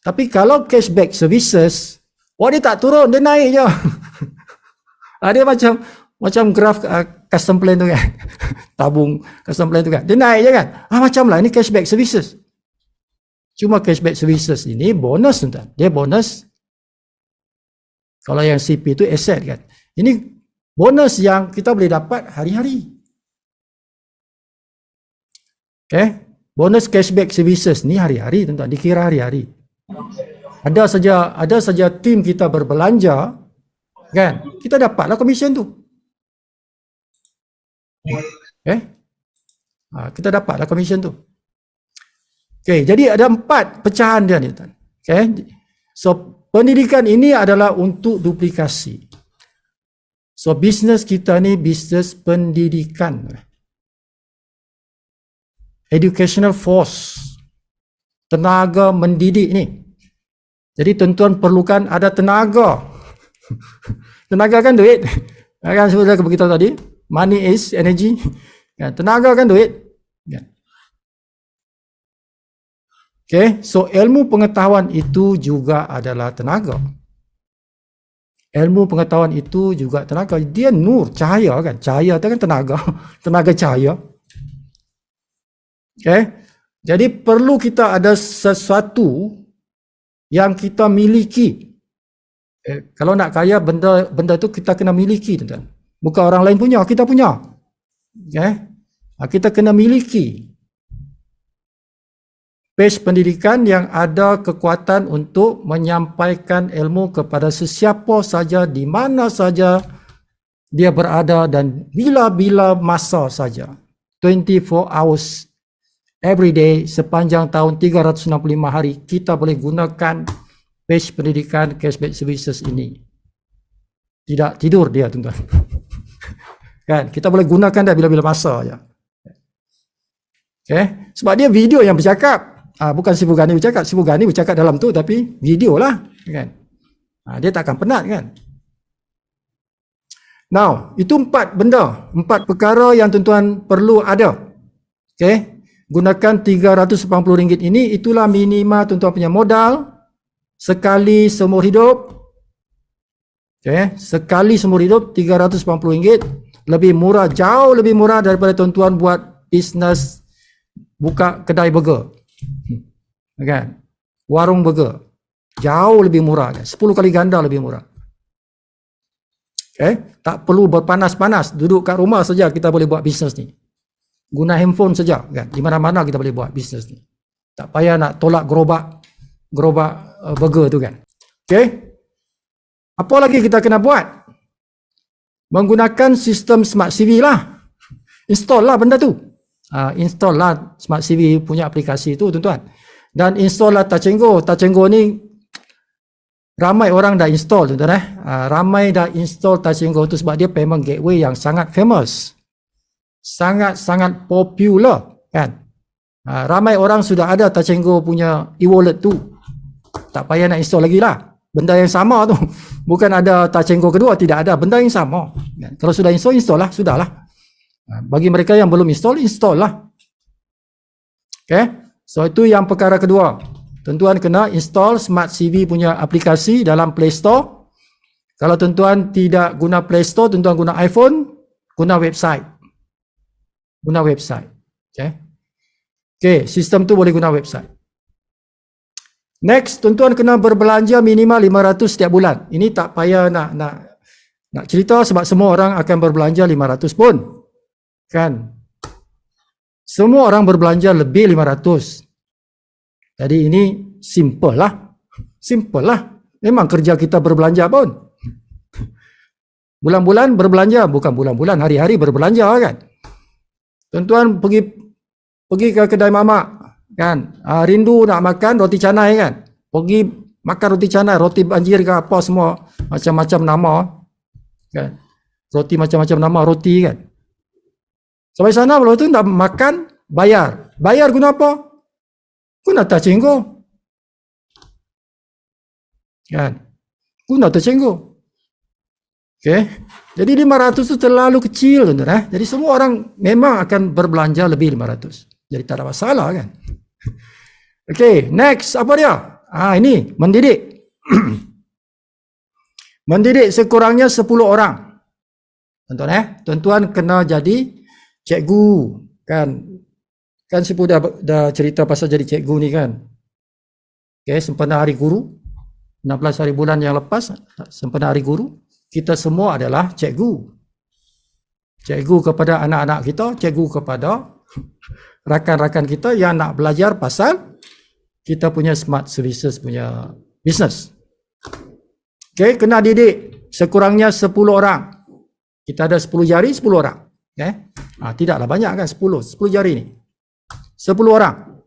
Tapi kalau cashback services, dia tak turun, dia naik je. Dia macam graf custom plan tu kan. Tabung custom plan tu kan. Dia naik je kan. Macam lah, ini cashback services. Cuma cashback services ini bonus tuan. Dia bonus. Kalau yang CP itu asset kan. Ini bonus yang kita boleh dapat hari-hari. Okay. Bonus cashback services ni hari-hari tuan-tuan, dikira hari-hari. Ada saja tim kita berbelanja, kan? Kita dapatlah komisen tu. Okay. Kita dapatlah komisen tu. Okay, jadi ada 4 pecahan dia ni tuan. Okay. So pendidikan ini adalah untuk duplikasi. So bisnes kita ni bisnes pendidikan. Educational force, tenaga mendidik ni. Jadi tuan-tuan perlukan ada tenaga. Tenaga kan duit. Kan sudah kita tadi, money is energy. Tenaga kan duit. Okay, so ilmu pengetahuan itu juga adalah tenaga. Ilmu pengetahuan itu juga tenaga. Dia nur, cahaya kan. Cahaya itu kan tenaga. Tenaga cahaya. Okay. Jadi perlu kita ada sesuatu yang kita miliki. Kalau nak kaya, benda itu kita kena miliki, tuan-tuan. Bukan orang lain punya, kita punya. Okay. Kita kena miliki page pendidikan yang ada kekuatan untuk menyampaikan ilmu kepada sesiapa saja, di mana saja dia berada dan bila-bila masa saja. 24 hours every day, sepanjang tahun 365 hari, kita boleh gunakan page pendidikan cashback services ini. Tidak tidur dia, tuan-tuan. Kan? Kita boleh gunakan dia bila-bila masa saja. Okay? Sebab dia video yang bercakap. Bukan Sifu Ghani bercakap. Sifu Ghani bercakap dalam tu, tapi video lah. Kan? Dia takkan penat kan? Now, itu 4 benda. 4 perkara yang tuan-tuan perlu ada. Okay? Gunakan RM380 ini, itulah minima tuan-tuan punya modal sekali seumur hidup. Okay. Sekali seumur hidup RM380, lebih murah, jauh lebih murah daripada tuan-tuan buat bisnes buka kedai burger. Kan? Warung burger. Jauh lebih murah, kan? 10 kali ganda lebih murah. Okay. Tak perlu berpanas-panas, duduk kat rumah saja kita boleh buat bisnes ni. Guna handphone saja kan. Di mana-mana kita boleh buat bisnes ni. Tak payah nak tolak gerobak burger tu kan. Okay. Apa lagi kita kena buat? Menggunakan sistem Smart CV lah. Install lah benda tu. Install lah Smart CV punya aplikasi tu tuan-tuan. Dan install lah Touch 'n Go. Touch 'n Go ni ramai orang dah install tuan-tuan ramai dah install Touch 'n Go tu sebab dia payment gateway yang sangat famous. Sangat-sangat popular kan. Ramai orang sudah ada Touch 'n Go punya e-wallet tu. Tak payah nak install lagi lah. Benda yang sama tu. Bukan ada Touch 'n Go kedua, tidak ada. Benda yang sama. Kalau sudah install lah, sudahlah. Bagi mereka yang belum install lah. Okay. So itu yang perkara kedua. Tuan-tuan kena install Smart CV punya aplikasi dalam Play Store. Kalau tuan-tuan tidak guna Play Store, tuan-tuan guna iPhone, guna website. Guna website. Okay. Okay, sistem tu boleh guna website. Next, tuan-tuan kena berbelanja minimal 500 setiap bulan. Ini tak payah nak cerita sebab semua orang akan berbelanja 500 pun. Kan? Semua orang berbelanja lebih 500. Jadi ini simple lah. Simple lah. Memang kerja kita berbelanja pun. Bulan-bulan berbelanja, bukan bulan-bulan, hari-hari berbelanja kan. Tuan-tuan pergi ke kedai mamak kan, rindu nak makan roti canai kan, pergi makan roti canai, roti banjir ke apa semua, macam-macam nama kan, roti macam-macam nama roti kan. Sampai sana belum tu nak makan, bayar guna apa? Guna Touch 'n Go kan, guna Touch 'n Go. Okay. Jadi 500 tu terlalu kecil tuan-tuan. Jadi semua orang memang akan berbelanja lebih 500. Jadi tak ada masalah kan. Okay, next apa dia? Ini mendidik. Mendidik sekurangnya 10 orang. Tuan-tuan tuan-tuan kena jadi cikgu kan. Kan Sipu dah cerita pasal jadi cikgu ni kan. Okay, sempena hari guru 16 hari bulan yang lepas, sempena hari guru, kita semua adalah cikgu. Cikgu kepada anak-anak kita, cikgu kepada rakan-rakan kita yang nak belajar pasal kita punya smart services punya business. Okay, kena didik sekurangnya 10 orang. Kita ada 10 jari, 10 orang. Okay. Tidaklah banyak kan, 10 jari ni. 10 orang.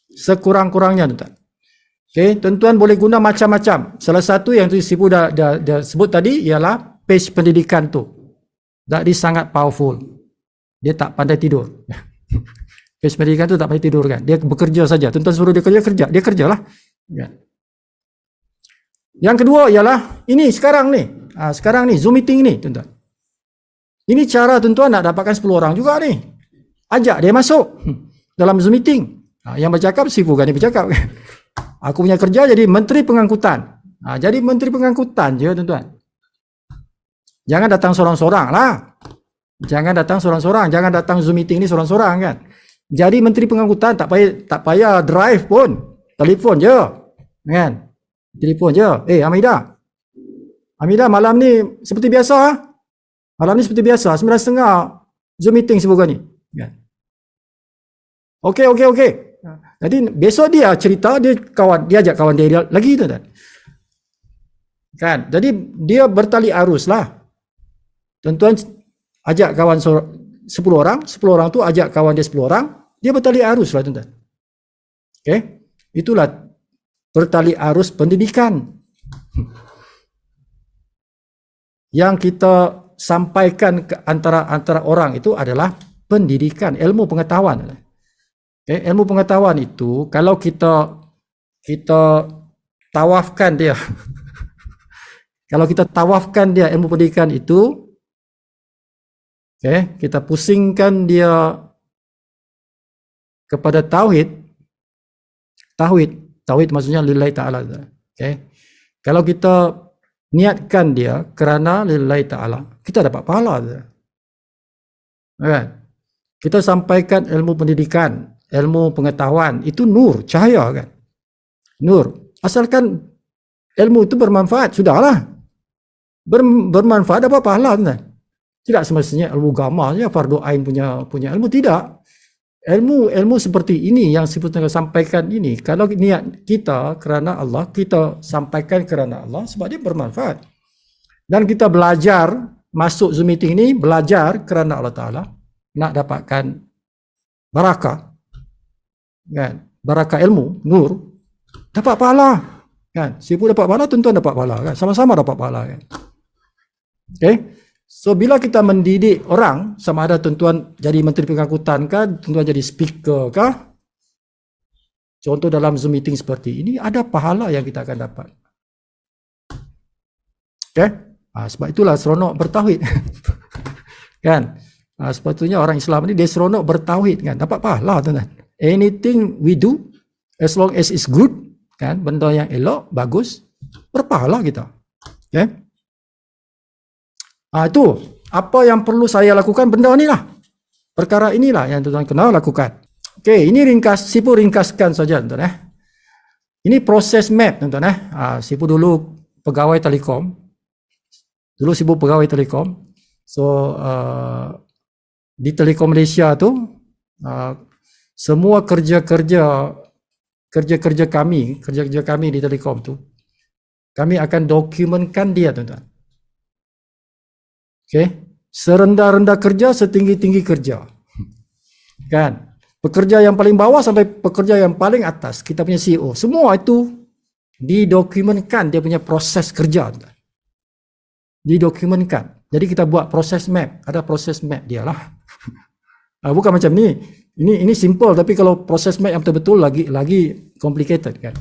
Sekurang-kurangnya tuan-tuan. Okay, tuan-tuan boleh guna macam-macam. Salah satu yang Sipu dah sebut tadi ialah page pendidikan tu. Dia sangat powerful. Dia tak pandai tidur. Page pendidikan tu tak pandai tidur kan. Dia bekerja saja. Tuan-tuan suruh dia kerja, dia kerjalah. Ya. Yang kedua ialah ini sekarang ni. Sekarang ni Zoom meeting ni tuan-tuan. Ini cara tuan-tuan nak dapatkan 10 orang juga ni. Ajak dia masuk dalam Zoom meeting. Yang bercakap Sifu kan dia bercakap. Aku punya kerja jadi menteri pengangkutan. Jadi menteri pengangkutan je tuan-tuan. Jangan datang sorang-sorang lah. Jangan datang sorang-sorang. Jangan datang Zoom meeting ni sorang-sorang kan. Jadi menteri pengangkutan tak payah drive pun. Telefon je. Kan? Telefon je. Hamidah. Hamidah malam ni seperti biasa. Malam ni seperti biasa. 9.30 Zoom meeting semoga ni. Kan? Okey. Jadi besok dia cerita, dia ajak kawan dia lagi tu kan. Kan? Jadi dia bertali arus lah. Tuan-tuan ajak kawan 10 orang, 10 orang tu ajak kawan dia 10 orang, dia bertali arus lah tuan-tuan. Okey? Itulah bertali arus pendidikan. Yang kita sampaikan ke antara orang itu adalah pendidikan, ilmu pengetahuan. Okay, ilmu pengetahuan itu kalau kita tawafkan dia kalau kita tawafkan dia ilmu pendidikan itu, okay, kita pusingkan dia kepada tauhid maksudnya lillahi ta'ala. Okay, kalau kita niatkan dia kerana lillahi ta'ala, kita dapat pahala. Kan? Kita sampaikan ilmu pendidikan, ilmu pengetahuan, itu nur, cahaya kan. Nur. Asalkan ilmu itu bermanfaat, sudahlah. Bermanfaat apa pahala kan? Tidak semestinya ilmu agama saja fardu ain punya ilmu, tidak. ilmu seperti ini yang saya sampaikan ini, kalau niat kita kerana Allah, kita sampaikan kerana Allah sebab dia bermanfaat. Dan kita belajar masuk Zoom meeting ini, belajar kerana Allah Ta'ala, nak dapatkan barakah, kan? Barakah ilmu, nur, dapat pahala, kan? Siapa dapat pahala, tuan-tuan dapat pahala, kan? Sama-sama dapat pahala, kan? Okay? So bila kita mendidik orang, sama ada tuan-tuan jadi menteri pengangkutan kah, tuan-tuan jadi speaker kah, contoh dalam Zoom meeting seperti ini, ada pahala yang kita akan dapat. Okay? Sebab itulah seronok bertauhid. Kan? Sepatutnya orang Islam ni dia seronok bertauhid, kan? Dapat pahala, tuan-tuan. Anything we do, as long as it's good, kan? Benda yang elok, bagus, berpahala kita. Okay? Itu apa yang perlu saya lakukan, benda ni lah, perkara inilah yang tuan-tuan kena lakukan. Okey, ini Sipu ringkaskan saja, tuan-tuan. Ini proses map, tuan-tuan. Sipu dulu pegawai telekom, Sipu pegawai telekom. So di Telekom Malaysia tu, semua kerja-kerja kami di telekom tu, kami akan dokumenkan dia, tuan-tuan. Okay. Serendah-rendah kerja, setinggi-tinggi kerja. Kan? Pekerja yang paling bawah sampai pekerja yang paling atas, kita punya CEO. Semua itu didokumenkan dia punya proses kerja. Didokumenkan. Jadi kita buat proses map. Ada proses map dia lah. Bukan macam ni. Ini simple, tapi kalau proses map yang betul-betul lagi complicated, kan.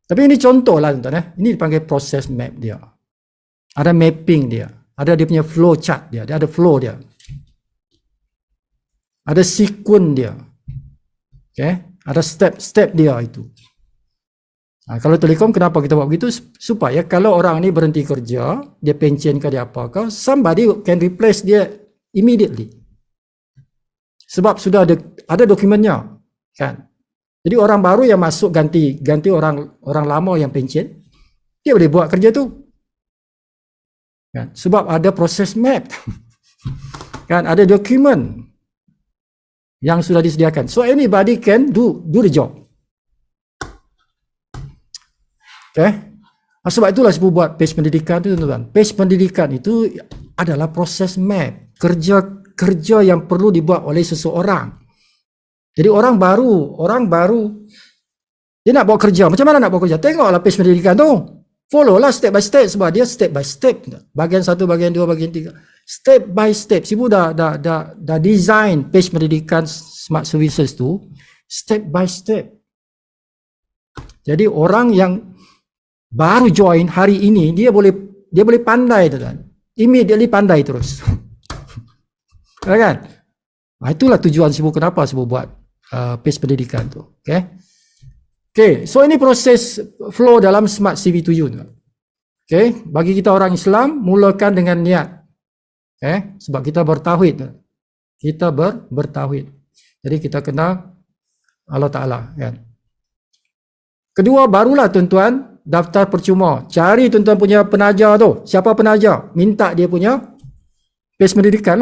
Tapi ini contoh lah, tuan-tuan. Ini dipanggil proses map dia. Ada mapping dia. Ada dia punya flow chart dia ada flow dia. Ada sequence dia. Okay? Ada step-step dia itu. Kalau telekom kenapa kita buat begitu? Supaya kalau orang ni berhenti kerja, dia pension ke dia apakah, somebody can replace dia immediately. Sebab sudah ada dokumennya, kan? Jadi orang baru yang masuk ganti orang lama yang pension, dia boleh buat kerja tu. Kan? Sebab ada proses map. Kan? Ada dokumen yang sudah disediakan. So anybody can do the job. Okay? Sebab itulah Sipu buat page pendidikan itu, tuan-tuan. Page pendidikan itu adalah proses map. Kerja yang perlu dibuat oleh seseorang. Jadi orang baru dia nak buat kerja. Macam mana nak buat kerja? Tengoklah page pendidikan tu. Follow lah step by step, sebab dia step by step. Bahagian 1, bahagian 2, bahagian 3. Step by step. Sipu dah design page pendidikan smart services tu step by step. Jadi orang yang baru join hari ini, dia boleh pandai, tuan. Immediately pandai terus. Kan? Itulah tujuan Sipu, kenapa Sipu buat page pendidikan tu. Okay, so ini proses flow dalam Smart CV to You. Okay, bagi kita orang Islam, mulakan dengan niat. Okay, sebab kita bertauhid. Kita bertauhid. Jadi kita kenal Allah Ta'ala. Kan? Kedua, barulah tuan-tuan daftar percuma. Cari tuan-tuan punya penaja tu. Siapa penaja? Minta dia punya page pendidikan.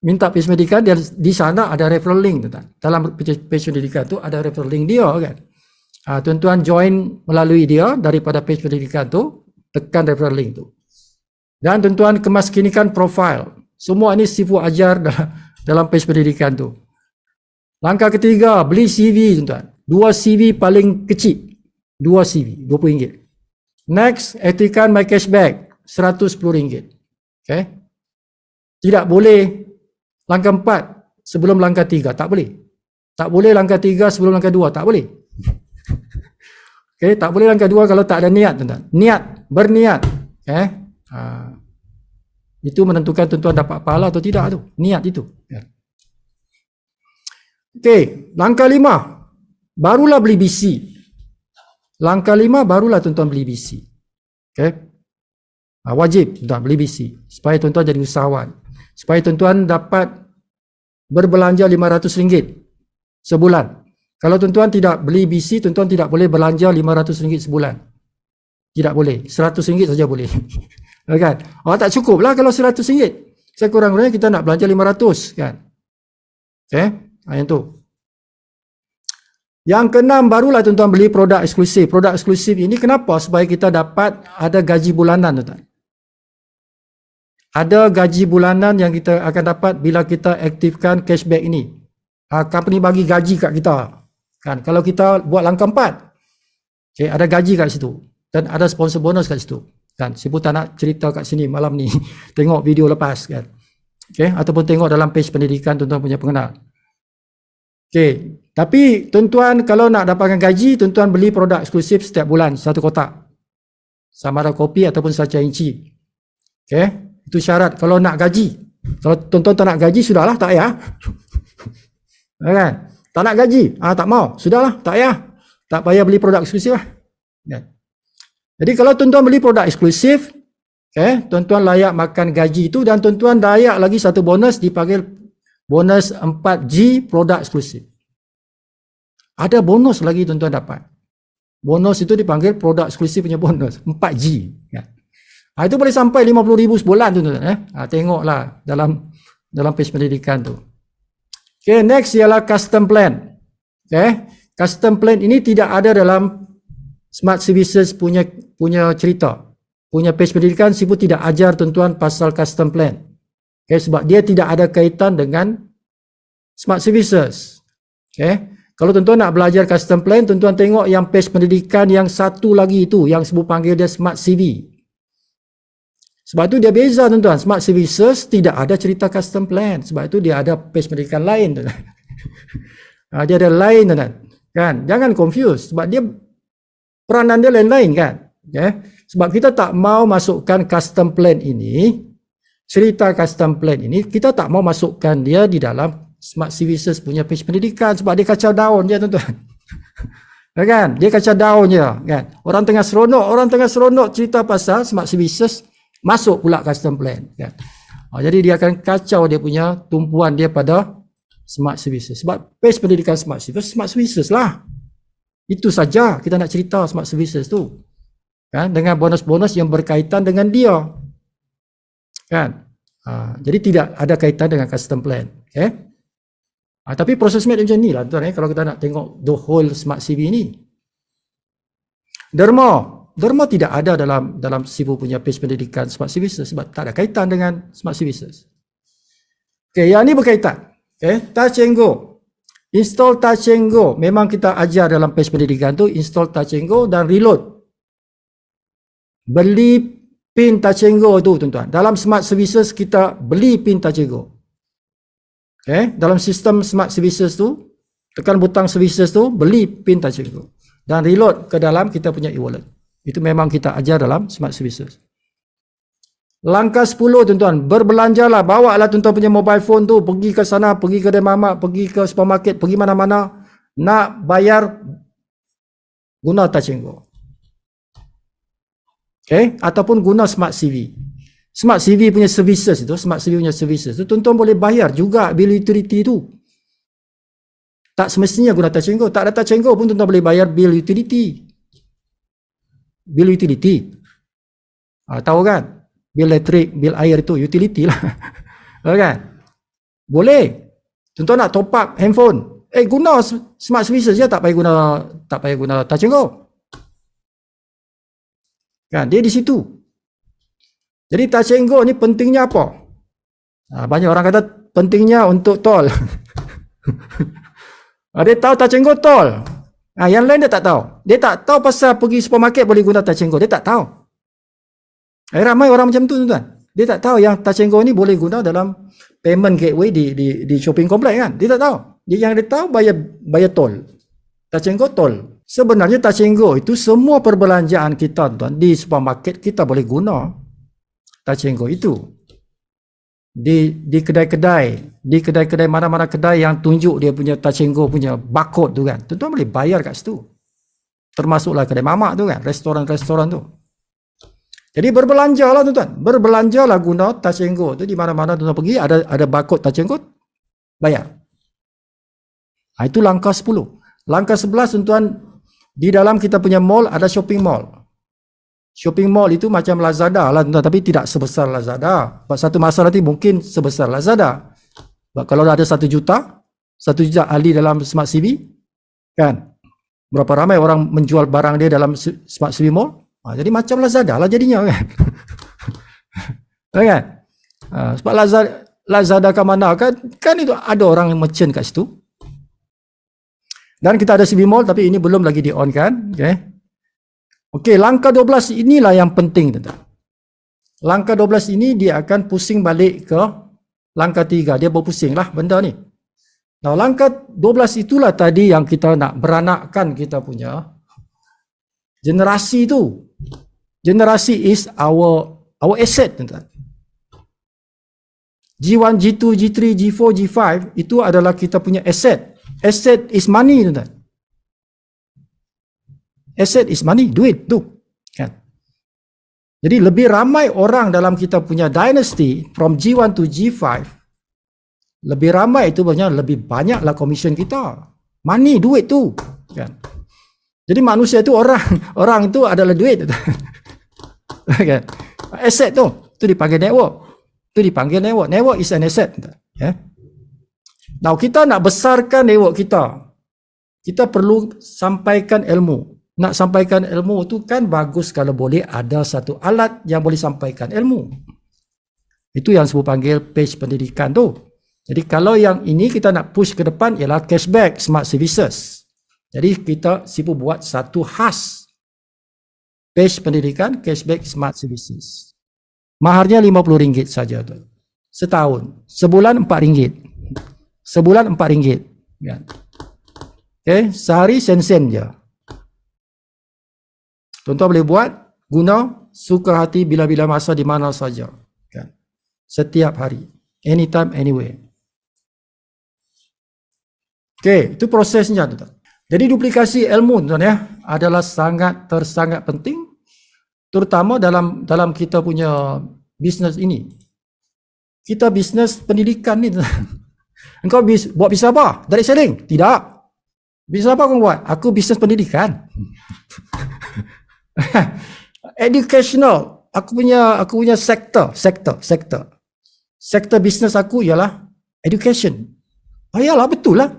Minta page pendidikan, dia di sana ada referral link, tuan-tuan. Dalam page pendidikan tu ada referral link dia, kan? Tuan-tuan join melalui dia daripada page pendidikan tu, tekan referral link tu. Dan tuan-tuan kemaskinikan profil. Semua ini Sipu ajar dalam page pendidikan tu. Langkah ketiga, beli CV, tuan-tuan. 2 CV paling kecil. 2 CV, RM20. Next, aktifkan My Cashback, RM110. Okay? Tidak boleh langkah 4 sebelum langkah 3, tak boleh. Tak boleh langkah 3 sebelum langkah 2, tak boleh. Okay, tak boleh langkah 2 kalau tak ada niat, tuan-tuan. Niat, berniat. Okay? Itu menentukan tuan-tuan dapat pahala atau tidak tu. Niat itu. Okay, langkah 5. Barulah beli BC. Langkah 5 barulah tuan-tuan beli BC. Okay? Wajib tuan-tuan beli BC. Supaya tuan-tuan jadi usahawan. Supaya tuan-tuan dapat berbelanja RM500 sebulan. Kalau tuan-tuan tidak beli BC, tuan-tuan tidak boleh belanja RM500 sebulan. Tidak boleh. RM100 saja boleh. Kan? Tak cukup lah kalau RM100. Sekurang-kurangnya kita nak belanja RM500, kan? Okay, yang tu. Yang keenam barulah tuan-tuan beli produk eksklusif. Produk eksklusif ini kenapa? Supaya kita dapat ada gaji bulanan, tuan-tuan. Ada gaji bulanan yang kita akan dapat bila kita aktifkan cashback ini. Company bagi gaji kat kita. Kan? Kalau kita buat langkah 4, okay, ada gaji kat situ. Dan ada sponsor bonus kat situ. Kan? Saya pun tak nak cerita kat sini malam ni. Tengok video lepas. Kan? Okay? Ataupun tengok dalam page pendidikan tuan-tuan punya pengenal. Okay. Tapi tuan-tuan kalau nak dapatkan gaji, tuan-tuan beli produk eksklusif setiap bulan, 1 kotak. Sama ada kopi ataupun saca inci. Okay. Itu syarat kalau nak gaji. Kalau tuan-tuan tak nak gaji, sudahlah, tak payah. Kan? Tak nak gaji, tak mau, sudahlah, tak payah. Tak payah beli produk eksklusif lah. Kan? Jadi kalau tuan-tuan beli produk eksklusif, okay, tuan-tuan layak makan gaji itu dan tuan-tuan layak lagi satu bonus dipanggil bonus 4G produk eksklusif. Ada bonus lagi tuan-tuan dapat. Bonus itu dipanggil produk eksklusif punya bonus 4G. Ya. Itu boleh sampai 50,000 sebulan tuan-tuan. Tengoklah dalam page pendidikan tu. Okay, next ialah custom plan. Okay, custom plan ini tidak ada dalam Smart Services punya cerita. Punya page pendidikan si pun tidak ajar tuan-tuan pasal custom plan. Okay, sebab dia tidak ada kaitan dengan Smart Services. Okay. Kalau tuan-tuan nak belajar custom plan, tuan-tuan tengok yang page pendidikan yang satu lagi itu, yang sebut panggil dia Smart CV. Sebab itu dia beza tuan-tuan. Smart Services tidak ada cerita custom plan. Sebab itu dia ada page pendidikan lain tuan-tuan. Dia ada lain tuan-tuan. Kan? Jangan confuse. Sebab dia peranan dia lain-lain kan. Okay? Sebab kita tak mau masukkan custom plan ini, cerita custom plan ini, kita tak mau masukkan dia di dalam Smart Services punya page pendidikan sebab dia kacau daun je tuan-tuan. Kan? Dia kacau daun je kan. Orang tengah seronok cerita pasal Smart Services, masuk pula custom plan kan. Jadi dia akan kacau dia punya tumpuan dia pada Smart Services. Sebab page pendidikan Smart Services lah. Itu saja kita nak cerita Smart Services tu. Kan? Dengan bonus-bonus yang berkaitan dengan dia. Kan? Jadi tidak ada kaitan dengan custom plan. Okay? Tapi proses macam ni lah tuan, kalau kita nak tengok the whole Smart CV ni. Derma tidak ada dalam Sibu punya page pendidikan Smart Services sebab tak ada kaitan dengan Smart Services. Okay, yang ni berkaitan. Okay, Touch and Go. Install Touch and Go. Memang kita ajar dalam page pendidikan tu, install Touch and Go dan reload. Beli pin Touch and Go tu tuan-tuan. Dalam Smart Services kita beli pin Touch and Go. Okay, dalam sistem Smart Services tu, tekan butang Services tu, beli pin Touch and Go dan reload ke dalam kita punya e-wallet. Itu memang kita ajar dalam Smart Services. Langkah 10 tuan-tuan, berbelanjalah, bawalah tuan-tuan punya mobile phone tu, pergi ke sana, pergi ke kedai mamak, pergi ke supermarket, pergi mana-mana, nak bayar, guna Touch and Go. Okay, ataupun guna Smart CV. Smart CV punya services itu, Smart CV punya services itu, tuan-tuan boleh bayar juga bil utility itu. Tak semestinya guna Touch and Go. Tak ada Touch and Go pun tuan-tuan boleh bayar bil utility. Bil utility. Tahu kan? Bil elektrik, bil air itu utility lah. Kan? Boleh. Tuan-tuan nak top up handphone. Guna Smart Services je, tak payah guna Touch and Go. Kan? Dia di situ. Jadi Touch and Go ni pentingnya apa? Banyak orang kata pentingnya untuk tol. Dia tahu Touch and Go tol. Yang lain dia tak tahu. Dia tak tahu pasal pergi supermarket boleh guna Touch and Go. Dia tak tahu. Ramai orang macam tu tuan. Dia tak tahu yang Touch and Go ni boleh guna dalam payment gateway di shopping complex kan. Dia tak tahu. Yang dia tahu bayar tol. Touch and Go tol. Sebenarnya Touch and Go itu semua perbelanjaan kita tuan di supermarket kita boleh guna Touch and Go itu. Di kedai-kedai mana-mana kedai yang tunjuk dia punya Touch and Go punya barcode tu kan, tuan-tuan boleh bayar kat situ. Termasuklah kedai mamak tu kan, restoran-restoran tu. Jadi berbelanjalah tuan-tuan, berbelanjalah guna Touch and Go tu di mana-mana tuan-tuan pergi, ada barcode Touch and Go, bayar. Itu langkah 10. Langkah 11 tuan-tuan, di dalam kita punya mall ada shopping mall. Shopping mall itu macam Lazada lah tuan-tuan, tapi tidak sebesar Lazada. Satu masa nanti mungkin sebesar Lazada. Kalau ada 1 juta, 1 juta ahli dalam Smart CV, kan? Berapa ramai orang menjual barang dia dalam Smart CV Mall? Jadi macam Lazada lah jadinya, kan? Kan? Sebab Lazada ke mana kan itu ada orang yang merchant kat situ. Dan kita ada CV Mall, tapi ini belum lagi di-on kan. Okey, langkah 12 inilah yang penting, tuan-tuan. Langkah 12 ini dia akan pusing balik ke langkah 3. Dia berpusing lah benda ni. Nah, langkah 12 itulah tadi yang kita nak beranakkan kita punya generasi tu. Generasi is our asset, tuan-tuan. G1, G2, G3, G4, G5 itu adalah kita punya asset. Asset is money, tuan-tuan. Asset is money, duit tu, kan? Jadi lebih ramai orang dalam kita punya dynasty from G1 to G5, lebih ramai itu lebih banyaklah commission kita. Money, duit tu, kan? Jadi manusia itu orang itu adalah duit, kan? Asset tu dipanggil network. Itu dipanggil network. Network is an asset. Now kita nak besarkan network kita. Kita perlu sampaikan ilmu. Nak sampaikan ilmu tu kan bagus kalau boleh ada satu alat yang boleh sampaikan ilmu. Itu yang sebut panggil page pendidikan tu. Jadi kalau yang ini kita nak push ke depan ialah cashback smart services. Jadi kita sibuk buat satu khas. Page pendidikan cashback smart services. Maharnya RM50 saja tu. Setahun. Sebulan RM4. Sebulan RM4. Ya. Okay, sehari sen-sen je. Tuan-tuan boleh buat, guna, suka hati bila-bila masa di mana saja. Kan? Setiap hari. Anytime, anywhere. Okey, itu prosesnya, tuan-tuan. Jadi duplikasi ilmu, tuan-tuan ya, adalah sangat penting, terutama dalam kita punya bisnes ini. Kita bisnes pendidikan ni, tuan-tuan. Engkau buat bisnes apa? Direct selling? Tidak. Bisnes apa kau buat? Aku bisnes pendidikan. Educational. Aku punya sektor bisnes aku ialah education. Iyalah, betul lah.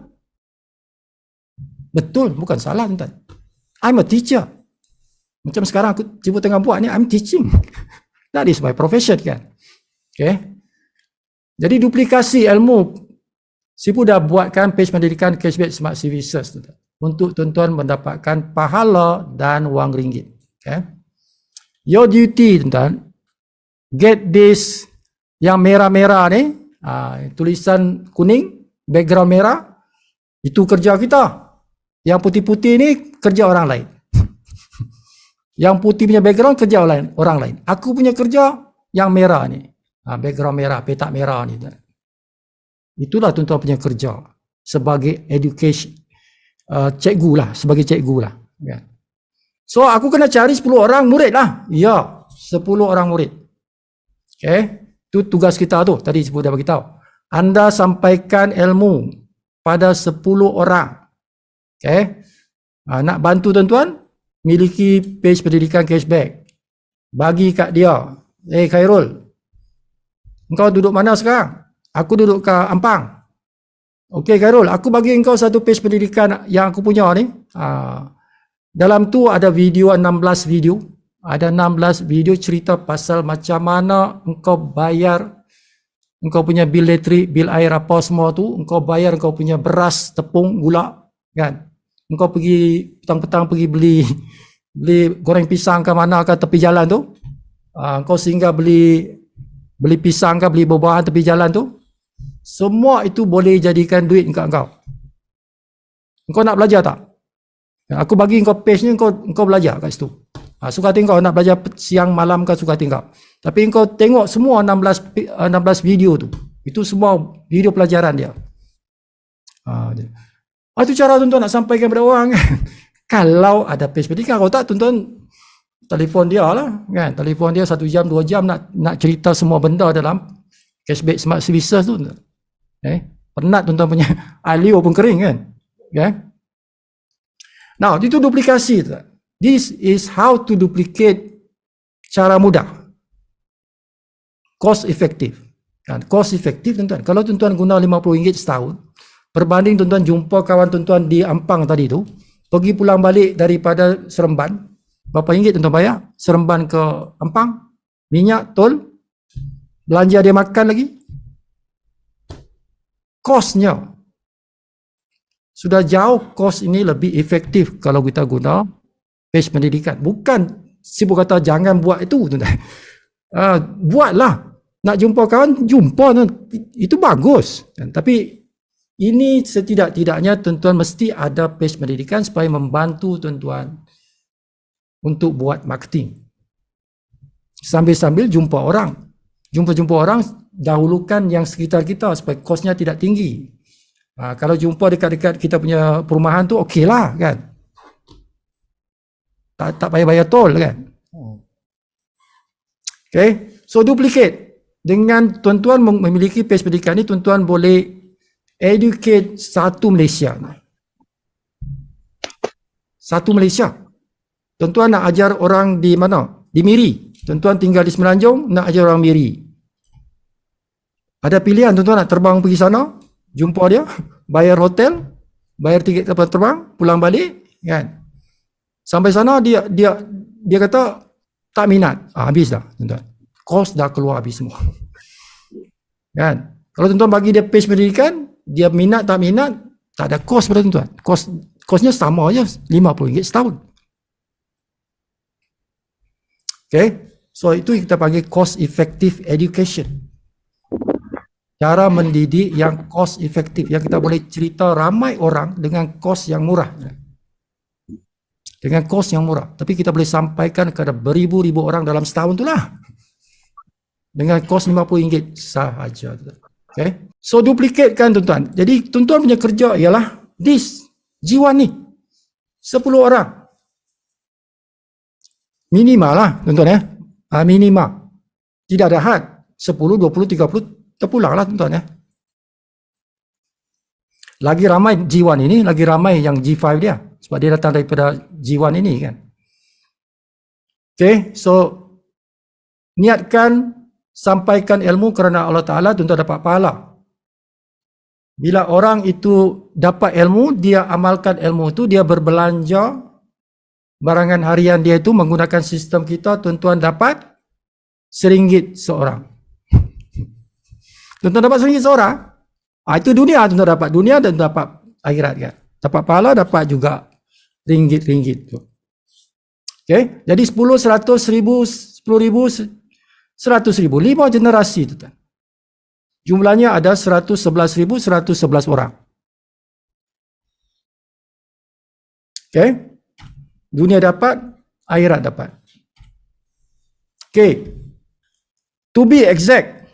Betul, bukan salah, tuan. I'm a teacher. Macam sekarang aku cuba tengah buat ni, I'm teaching. That is my profession, kan. Okay. Jadi duplikasi ilmu. Sipu dah buatkan page pendidikan cashback smart services, tuan. Untuk tuan-tuan mendapatkan pahala dan wang ringgit. Okay. Your duty, tuan-tuan, get this yang merah-merah ni, tulisan kuning, background merah, itu kerja kita. Yang putih-putih ni kerja orang lain. Yang putih punya background kerja orang lain. Aku punya kerja yang merah ni, background merah, petak merah ni, tuan. Itulah tuan-tuan punya kerja sebagai education, cikgu lah, sebagai cikgu lah. Yeah. So aku kena cari 10 orang murid lah. Ya, 10 orang murid. Okay, itu tugas kita tu. Tadi sebut dah beritahu. Anda sampaikan ilmu pada 10 orang. Okay, nak bantu tuan-tuan, miliki page pendidikan cashback. Bagi kat dia. Khairul, engkau duduk mana sekarang? Aku duduk kat Ampang. Okey Khairul, aku bagi engkau satu page pendidikan yang aku punya ni. Dalam tu ada video, 16 video. Ada 16 video cerita pasal macam mana engkau bayar engkau punya bil elektrik, bil air apa semua tu, engkau bayar engkau punya beras, tepung, gula, kan. Engkau pergi petang-petang pergi beli goreng pisang ke mana ke tepi jalan tu. Engkau singgah beli pisang ke beli buah-buahan tepi jalan tu. Semua itu boleh jadikan duit engkau. Engkau nak belajar tak? Aku bagi engkau page ni, engkau belajar kat situ. Suka hati engkau nak belajar siang malam ke, suka hati engkau. Tapi engkau tengok semua 16 video tu. Itu semua video pelajaran dia. Itu cara tuan-tuan nak sampaikan kepada orang. Kalau ada page pendidikan, kalau tak tuan-tuan telefon dia lah, kan. Telefon dia 1 jam 2 jam nak cerita semua benda dalam cashback smart services tu. Penat tuan-tuan punya alio pun kering, kan. Okay. Now, itu duplikasi. This is how to duplicate cara mudah. Cost effective. Kan? Cost effective, tuan-tuan. Kalau tuan-tuan guna RM50 setahun, Perbanding tuan-tuan jumpa kawan tuan-tuan di Ampang tadi tu, pergi pulang balik daripada Seremban, berapa ringgit tuan-tuan bayar? Seremban ke Ampang, minyak, tol, belanja dia makan lagi. Kosnya sudah jauh, kos ini lebih efektif kalau kita guna page pendidikan. Bukan sibuk kata jangan buat itu, tuan-tuan. Buatlah. Nak jumpa kawan, jumpa. Itu bagus. Tapi ini setidak-tidaknya tuan-tuan mesti ada page pendidikan supaya membantu tuan-tuan untuk buat marketing. Sambil-sambil jumpa orang. Jumpa-jumpa orang, dahulukan yang sekitar kita supaya kosnya tidak tinggi. Kalau jumpa dekat-dekat kita punya perumahan tu, okey lah kan. Tak payah bayar tol kan. Okay. So duplicate. Dengan tuan-tuan memiliki page pendidikan ni, tuan-tuan boleh educate satu Malaysia. Satu Malaysia. Tuan-tuan nak ajar orang di mana? Di Miri. Tuan-tuan tinggal di Semenanjung, nak ajar orang Miri. Ada pilihan tuan-tuan nak terbang pergi sana, jumpa dia, bayar hotel, bayar tiket kapal terbang, pulang balik, kan? Sampai sana dia kata tak minat. Habislah tuan-tuan. Kos dah keluar habis semua. Kan? Kalau tuan-tuan bagi dia page pendidikan, dia minat tak minat, tak ada kos pada tuan-tuan. Kosnya sama aja, RM50 setahun. Okay? So itu kita panggil cost effective education. Cara mendidik yang cost efektif, yang kita boleh cerita ramai orang dengan kos yang murah. Dengan kos yang murah. Tapi kita boleh sampaikan kepada beribu-ribu orang dalam setahun itulah. Dengan kos RM50 sahaja. Okay. So duplicate kan tuan-tuan. Jadi tuan-tuan punya kerja ialah Jiwan ni 10 orang. Minimal lah tuan-tuan ya. Minimal. Tidak ada had. 10, 20, 30 terpulang lah tuan-tuan ya. Lagi ramai Jiwan ini, lagi ramai yang G5 dia. Sebab dia datang daripada Jiwan ini kan. Okay, so niatkan sampaikan ilmu kerana Allah Ta'ala, tuan-tuan dapat pahala. Bila orang itu dapat ilmu, dia amalkan ilmu itu, dia berbelanja barangan harian dia itu menggunakan sistem kita, tuan-tuan dapat RM1 seorang. Tuan-tuan dapat RM1 seorang, itu dunia tuan-tuan dapat. Dunia dan dapat akhirat kan. Dapat pahala, dapat juga ringgit-ringgit tu. Okay, jadi 10, 100, 1000, 10,000, 100,000, 5 generasi tu. Jumlahnya ada 111,111 orang. Okay. Dunia dapat, akhirat dapat. Okay. To be exact.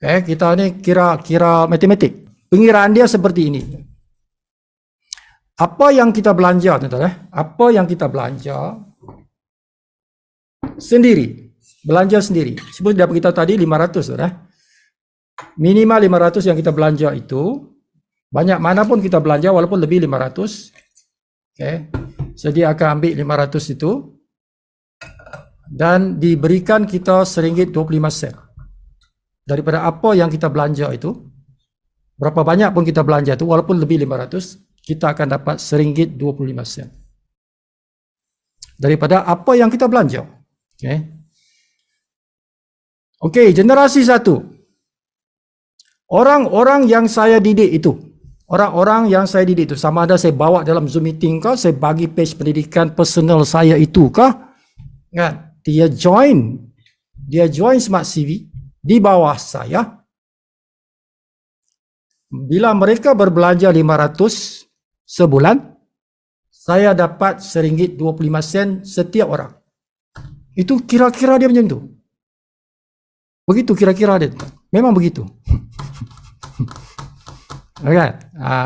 Okay, kita ni kira matematik. Pengiraan dia seperti ini. Apa yang kita belanja, tuan-tuan, apa yang kita belanja sendiri. Belanja sendiri. Sebut dia beritahu tadi 500 dah. Minimal 500 yang kita belanja itu. Banyak mana pun kita belanja walaupun lebih 500. Okay. So dia akan ambil 500 itu. Dan diberikan kita RM1.25. Daripada apa yang kita belanja itu. Berapa banyak pun kita belanja itu walaupun lebih 500. Kita akan dapat RM1.25. Daripada apa yang kita belanja. Okay. Okey, generasi 1. Orang-orang yang saya didik itu. Orang-orang yang saya didik itu. Sama ada saya bawa dalam Zoom meeting kah, saya bagi page pendidikan personal saya itu kah. Kan? Dia join Smart CV di bawah saya. Bila mereka berbelanja 500 sebulan, saya dapat RM1.25 setiap orang. Itu kira-kira dia macam tu. Begitu kira-kira dia. Memang begitu. Okay.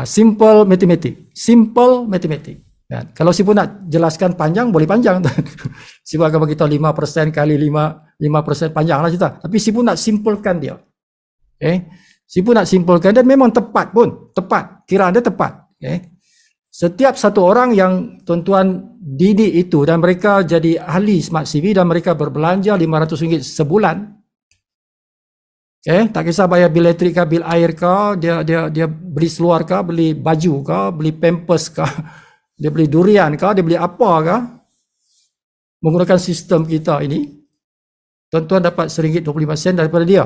Simple matematik. Simple matematik. Kan? Kalau si pun nak jelaskan panjang, boleh panjang. Si pun akan beritahu 5% kali 5% panjang lah cerita. Tapi si pun nak simpulkan dia. Okay. Si pun nak simpulkan dan memang tepat pun. Tepat. Kiraan dia tepat. Okay. Setiap satu orang yang tuan-tuan didik itu dan mereka jadi ahli Smart CV dan mereka berbelanja RM500 sebulan, Tak kisah bayar bil elektrik kah, bil air kah, dia beli seluar kah, beli baju kah, beli pampers kah, dia beli durian kah, dia beli apa kah, menggunakan sistem kita ini, tuan-tuan dapat RM1.25 daripada dia.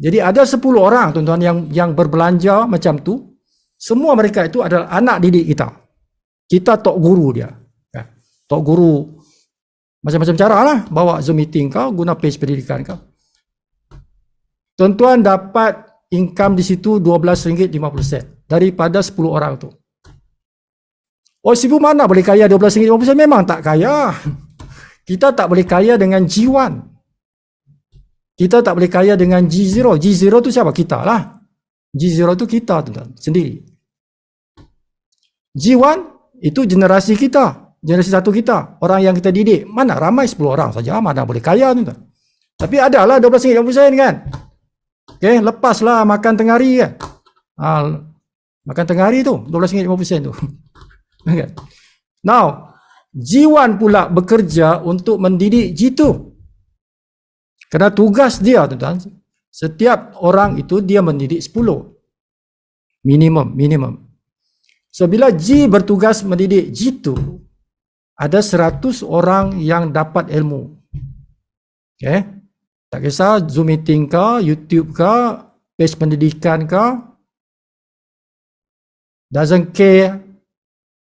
Jadi ada 10 orang tuan-tuan yang berbelanja macam tu, semua mereka itu adalah anak didik kita. Kita tok guru dia. Tok guru macam-macam cara lah, bawa Zoom meeting kau, guna page pendidikan kau. Tuan-tuan dapat income di situ RM12.50 daripada 10 orang tu. Oh, sifu mana boleh kaya RM12.50? Memang tak kaya. Kita tak boleh kaya dengan G1. Kita tak boleh kaya dengan G0. G0 tu siapa? Kita lah. G0 tu kita tuan-tuan, sendiri. G1 itu generasi kita. Generasi satu kita. Orang yang kita didik. Mana ramai 10 orang saja. Mana boleh kaya tuan-tuan. Tapi adalah RM12.50 kan. Lepaslah makan tengah hari kan. Makan tengah hari tu RM12.50 tu. Now, G1 pula bekerja untuk mendidik G2. Kerana tugas dia tuan-tuan, setiap orang itu dia mendidik 10. Minimum. So, bila G bertugas mendidik G2, ada 100 orang yang dapat ilmu. Tak kisah Zoom meeting kah, YouTube kah, page pendidikan kah, doesn't care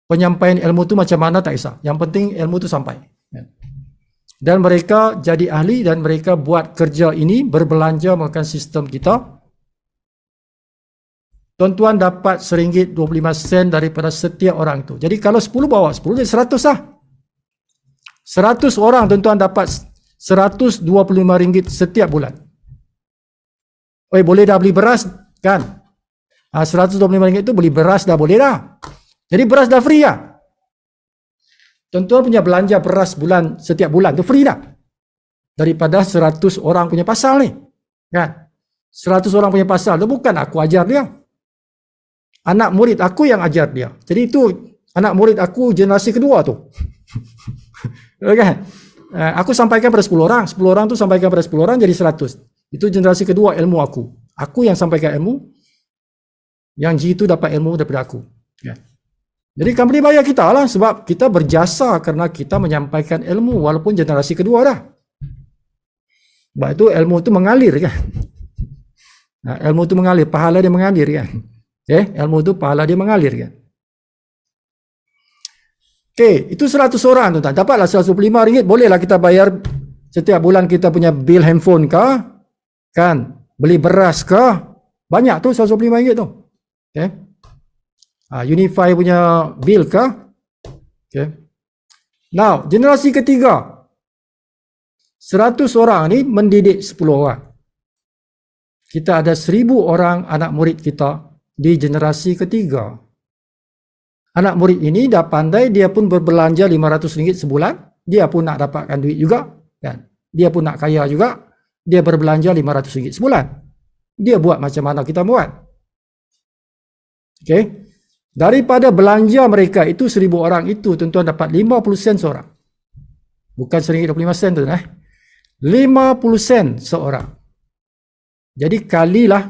penyampaian ilmu tu macam mana, tak kisah. Yang penting ilmu tu sampai. Dan mereka jadi ahli dan mereka buat kerja ini, berbelanja menggunakan sistem kita. Tuan-tuan dapat RM1.25 daripada setiap orang tu. Jadi kalau 10 bawa 10, jadi 100 lah. 100 orang tuan-tuan dapat RM125 setiap bulan. Boleh dah beli beras kan? RM125 itu beli beras dah boleh dah. Jadi beras dah free lah. Tuan-tuan punya belanja beras setiap bulan tu free dah. Daripada 100 orang punya pasal ni. Kan? 100 orang punya pasal tu bukan aku ajar dia. Anak murid aku yang ajar dia. Jadi itu anak murid aku generasi kedua tu. Kan? Aku sampaikan pada 10 orang. 10 orang tu sampaikan pada 10 orang jadi 100. Itu generasi kedua ilmu aku. Aku yang sampaikan ilmu. Yang G itu dapat ilmu daripada aku. Jadi company bayar kita lah sebab kita berjasa kerana kita menyampaikan ilmu walaupun generasi kedua dah. Sebab itu ilmu tu mengalir kan. Ilmu tu mengalir. Pahala dia mengalir kan. Ilmu tu pahala dia mengalir kan. Itu 100 orang tuan-tuan. Dapatlah RM105. Bolehlah kita bayar setiap bulan kita punya bil handphone kah? Kan? Beli beras kah? Banyak tu RM105 tu. Unify punya bil kah? Now, generasi ketiga. 100 orang ni mendidik 10 orang. Kita ada 1000 orang anak murid kita di generasi ketiga. Anak murid ini dah pandai, dia pun berbelanja RM500 sebulan, dia pun nak dapatkan duit juga, kan? Dia pun nak kaya juga, dia berbelanja RM500 sebulan. Dia buat macam mana kita buat. Daripada belanja mereka itu 1000 orang itu, tuan-tuan dapat 50 sen seorang. Bukan RM1.25 tu, 50 sen seorang. Jadi kalilah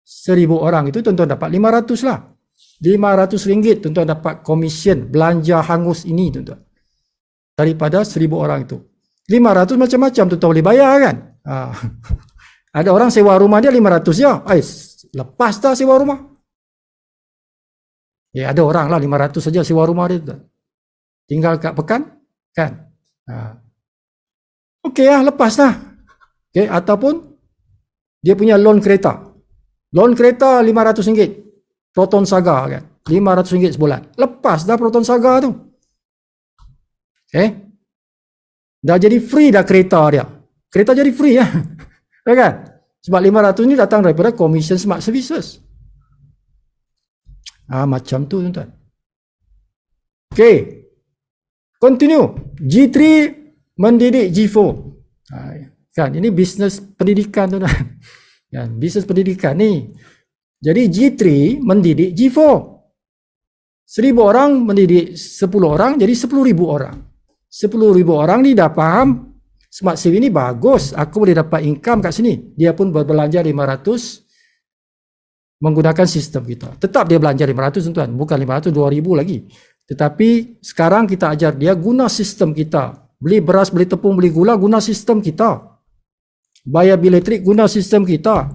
1000 orang itu, tuan-tuan dapat 500 lah. RM500 tuan-tuan dapat komisen belanja hangus ini tuan-tuan. Daripada 1000 orang itu. 500 macam-macam tuan-tuan boleh bayar kan. Ada orang sewa rumah dia 500 je. Lepas dah sewa rumah. Ada orang lah 500 saja sewa rumah dia tuan. Tinggal kat pekan kan. Lepas dah. Ataupun dia punya loan kereta. Loan kereta RM500. Proton Saga kan. RM500 sebulan. Lepas dah Proton Saga tu. Dah jadi free dah kereta dia. Kereta jadi free ya. Kan? Sebab 500 ni datang daripada Commission Smart Services. Macam tu tuan-tuan. Continue. G3 mendidik G4. Kan ini bisnes pendidikan tuan-tuan. Kan bisnes pendidikan ni. Jadi G3 mendidik G4. 1000 orang mendidik 10 orang, jadi 10,000 orang. 10,000 orang ni dah faham Smart CV ni bagus, aku boleh dapat income kat sini. Dia pun berbelanja 500 menggunakan sistem kita. Tetap dia belanja 500 tuan, bukan 500, 2000 lagi. Tetapi sekarang kita ajar dia guna sistem kita. Beli beras, beli tepung, beli gula, guna sistem kita. Bayar bil elektrik, guna sistem kita.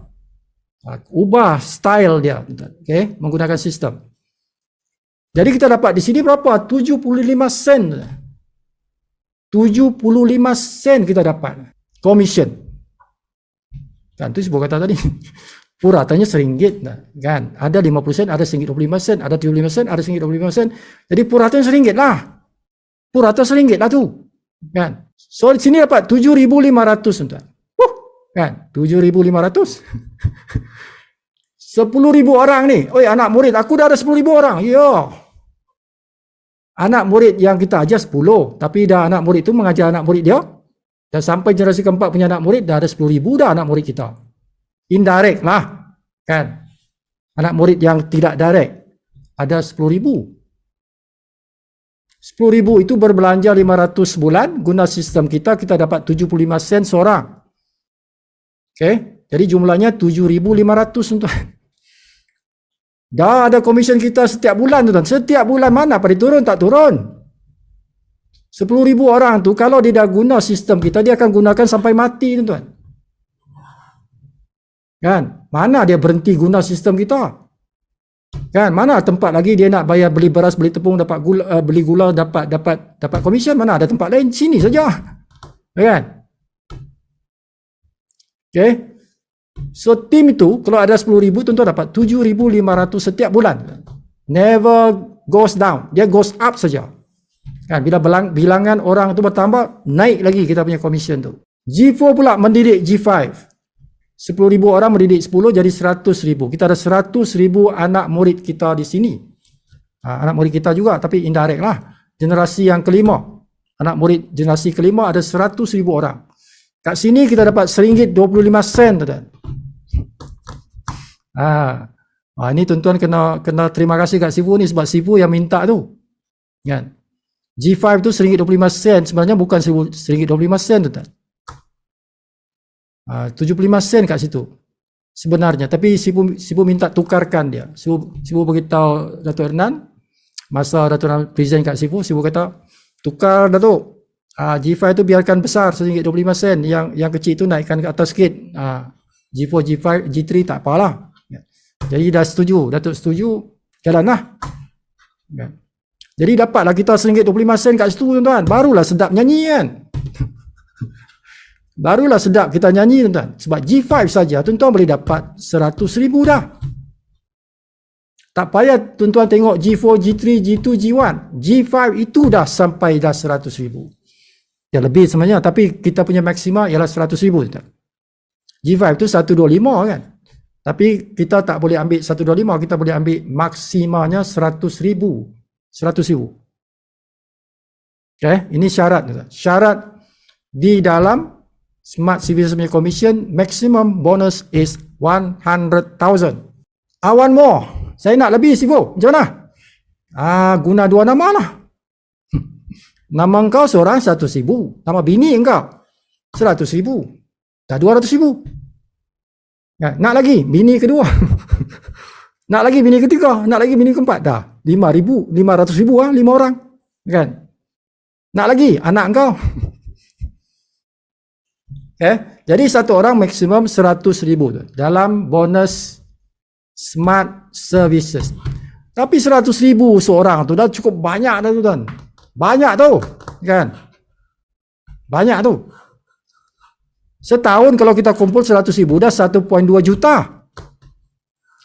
Ubah style dia, okay? Menggunakan sistem. Jadi kita dapat di sini berapa? 75 sen. 75 sen kita dapat commission. Kan tu sebuah kata tadi. Puratanya RM1 kan. Ada 50 sen, ada RM1.25 sen, ada 75 sen, ada RM1.25 sen. Jadi puratanya RM1 lah. Purata RM1 lah tu. Kan. So di sini dapat 7.500 tuan. Kan? 7.500. 10.000 orang ni. Oi, anak murid aku dah ada 10.000 orang. Ya. Anak murid yang kita ajar 10, tapi dah anak murid tu mengajar anak murid dia. Dan sampai generasi keempat punya anak murid dah ada 10.000 dah anak murid kita. Indirect lah. Kan? Anak murid yang tidak direct ada 10.000. 10.000 itu berbelanja 500 sebulan, guna sistem kita dapat 75 sen seorang. Okay? Jadi jumlahnya 7.500 tuan. Dah ada komisen kita setiap bulan tuan. Setiap bulan mana pada turun tak turun. 10.000 orang tu kalau dia dah guna sistem kita, dia akan gunakan sampai mati tuan. Kan? Mana dia berhenti guna sistem kita? Kan? Mana tempat lagi dia nak bayar beli beras, beli tepung, dapat gula, beli gula dapat komisen? Mana ada tempat lain? Sini saja. Kan? Okay? So tim itu kalau ada 10.000 tuan-tuan dapat 7.500 setiap bulan. Never goes down. Dia goes up saja. Kan, bila bilangan orang tu bertambah, naik lagi kita punya commission tu. G4 pula mendidik G5. 10.000 orang mendidik 10 jadi 100.000. Kita ada 100.000 anak murid kita di sini. Anak murid kita juga tapi indirect lah. Generasi yang kelima. Anak murid generasi kelima ada 100.000 orang. Kat sini kita dapat RM1.25 tuan. Ini tuan-tuan kena terima kasih kat Sifu ni sebab Sifu yang minta tu. Kan? G5 tu RM1.25 sebenarnya bukan RM1.25 tuan. 75 sen kat situ sebenarnya, tapi Sifu minta tukarkan dia. Sifu beritahu Datuk Hernan masa Datuk Hernan present kat Sifu kata tukar Datuk. G5 tu biarkan besar RM1.25, yang kecil tu naikkan ke atas sikit. G4, G5, G3 tak apalah. Jadi dah setuju, Datuk setuju, jalanlah. Jadi dapatlah kita RM1.25 kat situ tuan-tuan. Barulah sedap nyanyi kan. Barulah sedap kita nyanyi tuan-tuan. Sebab G5 saja tuan-tuan boleh dapat 100.000 dah. Tak payah tuan-tuan tengok G4, G3, G2, G1. G5 itu dah sampai dah 100.000. Ya lebih sebenarnya, tapi kita punya maksima ialah 100.000 tuan. G5 tu 125 kan. Tapi kita tak boleh ambil 125, kita boleh ambil maksimanya 100.000. 100.000. Okay, ini syarat tuan. Syarat di dalam Smart Civil Service Commission, maximum bonus is 100,000. I want more. Saya nak lebih Sifu. Macam mana? Guna dua nama lah. Nama engkau seorang 100.000. Nama bini engkau 100.000. Dah 200.000. Nak lagi bini kedua. Nak lagi bini ketiga. Nak lagi bini keempat. Dah 5.000. 500.000 5 orang. Kan? Nak lagi anak engkau. Jadi satu orang maksimum 100.000 dalam bonus Smart Services. Tapi 100.000 seorang tu dah cukup banyak dah tu tuan. Banyak tu, kan? Banyak tu. Setahun kalau kita kumpul 100.000 dah 1.2 juta.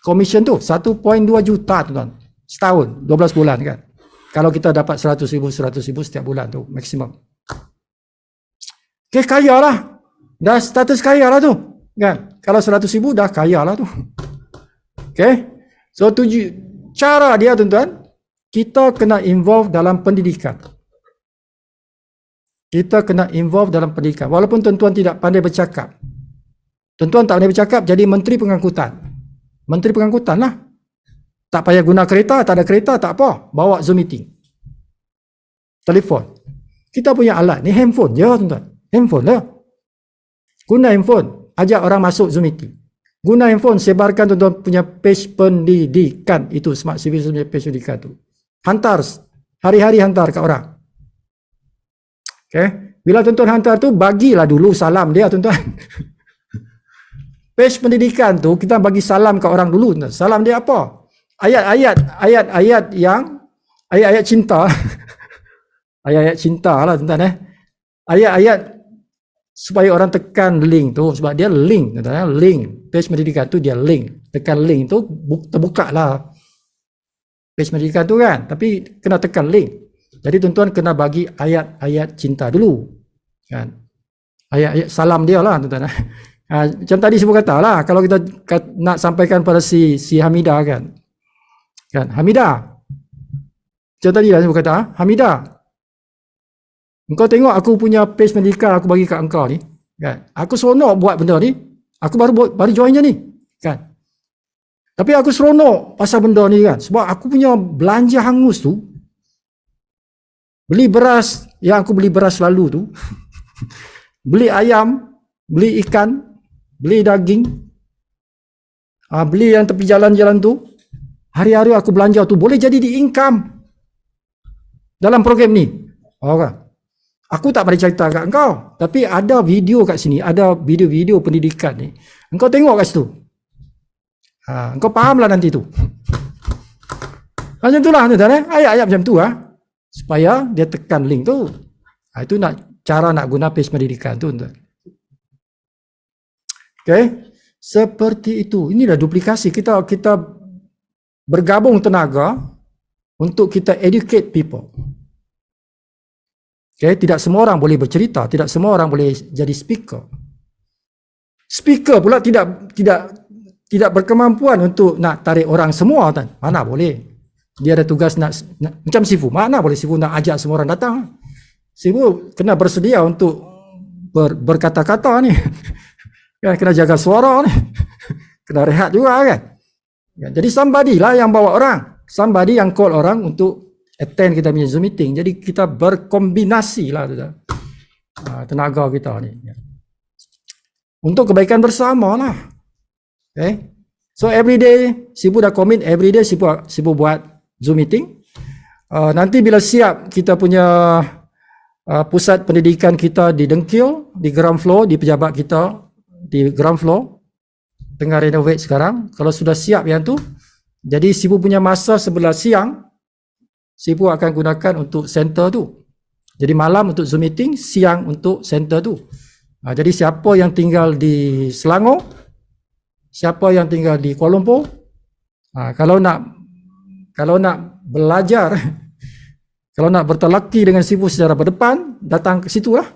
Commission tu 1.2 juta tu tuan. Setahun, 12 bulan kan. Kalau kita dapat 100.000 setiap bulan tu maksimum. Okay, kaya lah. Dah status kaya lah tu. Kan? Kalau 100.000 dah kaya lah tu. Okay. So cara dia tuan-tuan, kita kena involve dalam pendidikan. Kita kena involve dalam pendidikan. Walaupun tuan-tuan tidak pandai bercakap. Tuan-tuan tak pandai bercakap, jadi menteri pengangkutan. Menteri pengangkutan lah. Tak payah guna kereta, tak ada kereta, tak apa. Bawa Zoom meeting. Telefon. Kita punya alat, ni handphone je tuan-tuan. Handphone lah. Guna handphone, ajak orang masuk Zoom meeting. Guna handphone, sebarkan tuan-tuan punya page pendidikan itu, Smart Civil punya page pendidikan tu. Hantar, hari-hari hantar ke orang. Okay. Bila tuan-tuan hantar tu, bagilah dulu salam dia tuan-tuan. Page pendidikan tu, kita bagi salam ke orang dulu. Salam dia apa? Ayat-ayat yang, ayat-ayat cinta. Ayat-ayat cinta lah tuan-tuan. Ayat-ayat supaya orang tekan link tu, sebab dia link, link page pendidikan tu dia link, tekan link tu terbuka lah page pendidikan tu kan, tapi kena tekan link. Jadi tuan-tuan kena bagi ayat-ayat cinta dulu kan, ayat-ayat salam dia lah tuan-tuan. Macam tadi saya kata lah, kalau kita nak sampaikan pada si Hamidah kan, Hamidah, macam tadi lah saya kata, Hamidah, engkau tengok aku punya page pendidikan aku bagi kat engkau ni, kan? Aku seronok buat benda ni. Aku baru join je ni, kan? Tapi aku seronok pasal benda ni kan, sebab aku punya belanja hangus tu, beli beras, yang aku beli beras selalu tu, beli ayam, beli ikan, beli daging, beli yang tepi jalan-jalan tu, hari-hari aku belanja tu, boleh jadi di income dalam program ni. Kan? Aku tak boleh cerita kat engkau, tapi ada video kat sini, ada video-video pendidikan ni. Engkau tengok kat situ. Engkau fahamlah nanti tu. Macam itulah tuan-tuan, ayat-ayat macam tu supaya dia tekan link tu. Itu cara nak guna page pendidikan tu tuan-tuan. Okay, seperti itu. Inilah duplikasi kita bergabung tenaga untuk kita educate people. Okay, tidak semua orang boleh bercerita, tidak semua orang boleh jadi speaker. Speaker pula tidak berkemampuan untuk nak tarik orang semua kan. Mana boleh. Dia ada tugas nak macam Sifu. Mana boleh Sifu nak ajak semua orang datang. Sifu kena bersedia untuk berkata-kata ni. Kan kena jaga suara ni. Kena rehat juga kan. Jadi somebody lah yang bawa orang. Somebody yang call orang untuk attend kita punya Zoom meeting. Jadi kita berkombinasi lah tenaga kita ni. Untuk kebaikan bersama lah. Okay. So every day, Sifu dah commit, every day Sifu buat Zoom meeting. Nanti bila siap kita punya pusat pendidikan kita di Dengkil, di ground floor, di pejabat kita di ground floor, tengah renovate sekarang. Kalau sudah siap yang tu, jadi Sifu punya masa sebelah siang, Sifu akan gunakan untuk center tu. Jadi malam untuk Zoom meeting, siang untuk center tu. Jadi siapa yang tinggal di Selangor, siapa yang tinggal di Kuala Lumpur, kalau nak belajar, kalau nak bertelaki dengan Sifu secara berdepan, datang ke situ lah.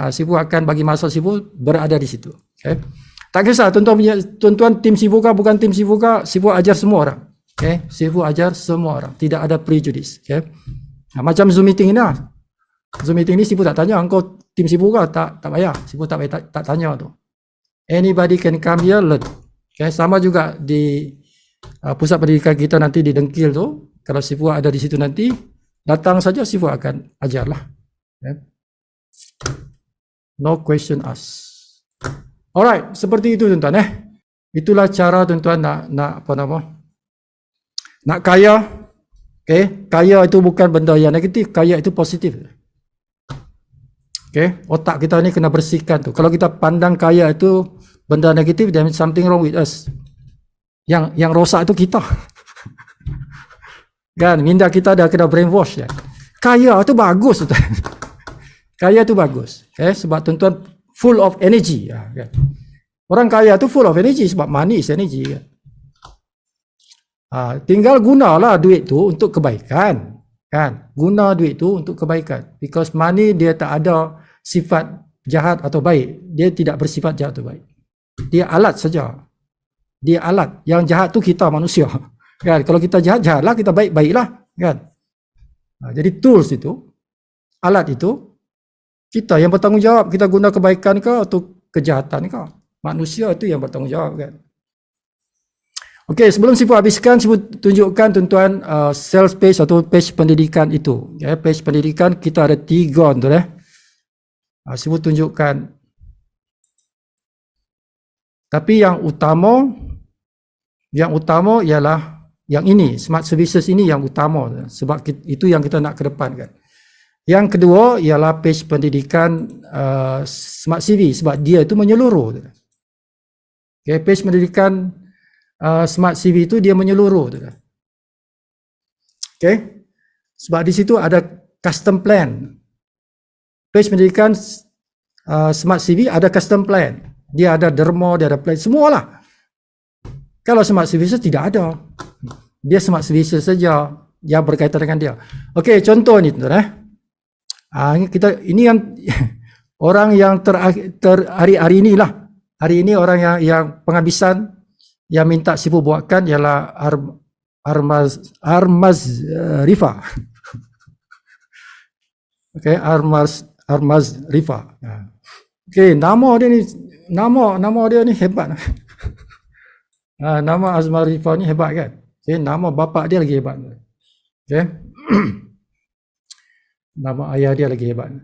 Sifu akan bagi masa Sifu berada di situ. Okay. Tak kisah tuan-tuan tim Sifu kah bukan tim Sifu kah, Sifu ajar semua orang. Okay, Sifu ajar semua orang, tidak ada prejudice. Okay. Macam Zoom meeting ini lah. Zoom meeting ni Sifu tak tanya, engkau tim Sifu kah? Tak payah. Sifu tak tanya tu. Anybody can come here learn. Okay, sama juga di pusat pendidikan kita nanti di Dengkil tu. Kalau Sifu ada di situ nanti, datang saja Sifu akan ajar lah. Okay. No question asked. Alright, seperti itu tuan-tuan Itulah cara tuan-tuan nak kaya. Okay, kaya itu bukan benda yang negatif, kaya itu positif. Okay, otak kita ni kena bersihkan tu. Kalau kita pandang kaya itu benda negatif, then something wrong with us. Yang rosak itu kita. Kan, minda kita dah kena brainwash ya. Kaya itu bagus tuan. Kaya itu bagus. Okay, sebab tuan-tuan full of energy. Kan? Orang kaya itu full of energy sebab money is energy. Kan? Tinggal gunalah duit tu untuk kebaikan. Kan? Guna duit tu untuk kebaikan. Because money dia tak ada sifat jahat atau baik. Dia tidak bersifat jahat atau baik. Dia alat saja. Dia alat. Yang jahat tu kita manusia. Kan? Kalau kita jahat-jahatlah, kita baik-baiklah. Kan? Jadi tools itu, alat itu, kita yang bertanggungjawab. Kita guna kebaikan ke atau kejahatan ke? Manusia itu yang bertanggungjawab. Kan? Okey, sebelum Sifu habiskan, Sifu tunjukkan tuan-tuan sales page atau page pendidikan itu. Okay, page pendidikan kita ada 3 tuan. Sibu tunjukkan. Tapi yang utama ialah yang ini, smart services ini yang utama, sebab itu yang kita nak kedepankan. Yang kedua ialah page pendidikan Smart CV, sebab dia itu menyeluruh. Okay, page pendidikan Smart CV itu dia menyeluruh. Okay, sebab di situ ada custom plan. Page pendidikan Smart CV ada custom plan. Dia ada derma, dia ada plan, semualah. Kalau Smart Services tidak ada. Dia Smart Services saja yang berkaitan dengan dia. Okey, contoh ni tuan-tuan. Ini yang orang yang hari ini lah. Hari ini orang yang penghabisan yang minta Sibu buatkan ialah Armaz Rifa. Okey, Armaz Rifa. Okey, nama dia ni hebat. Nama Azmar Rifa ni hebat kan? Okay, nama bapa dia lagi hebat. Okay. Nama ayah dia lagi hebat.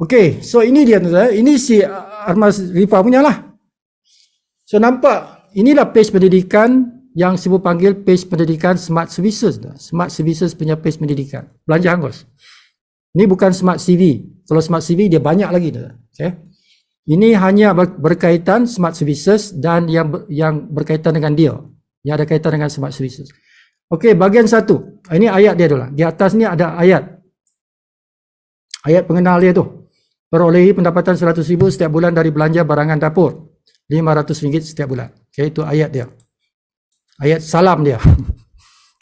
Okay, so ini dia tuan-tuan. Ini si Armaz Rifa punya lah. So nampak, inilah page pendidikan yang Sibu panggil page pendidikan Smart Services. Smart Services punya page pendidikan. Belanja Anggos. Ini bukan Smart CV. Kalau Smart CV dia banyak lagi. Okay. Ini hanya berkaitan Smart Services dan yang berkaitan dengan dia. Yang ada kaitan dengan Smart Services. Okey, bahagian 1. Ini ayat dia dulu. Di atas ni ada ayat. Ayat pengenal dia tu. Perolehi pendapatan 100,000 setiap bulan dari belanja barangan dapur. RM500 setiap bulan. Okey, itu ayat dia. Ayat salam dia.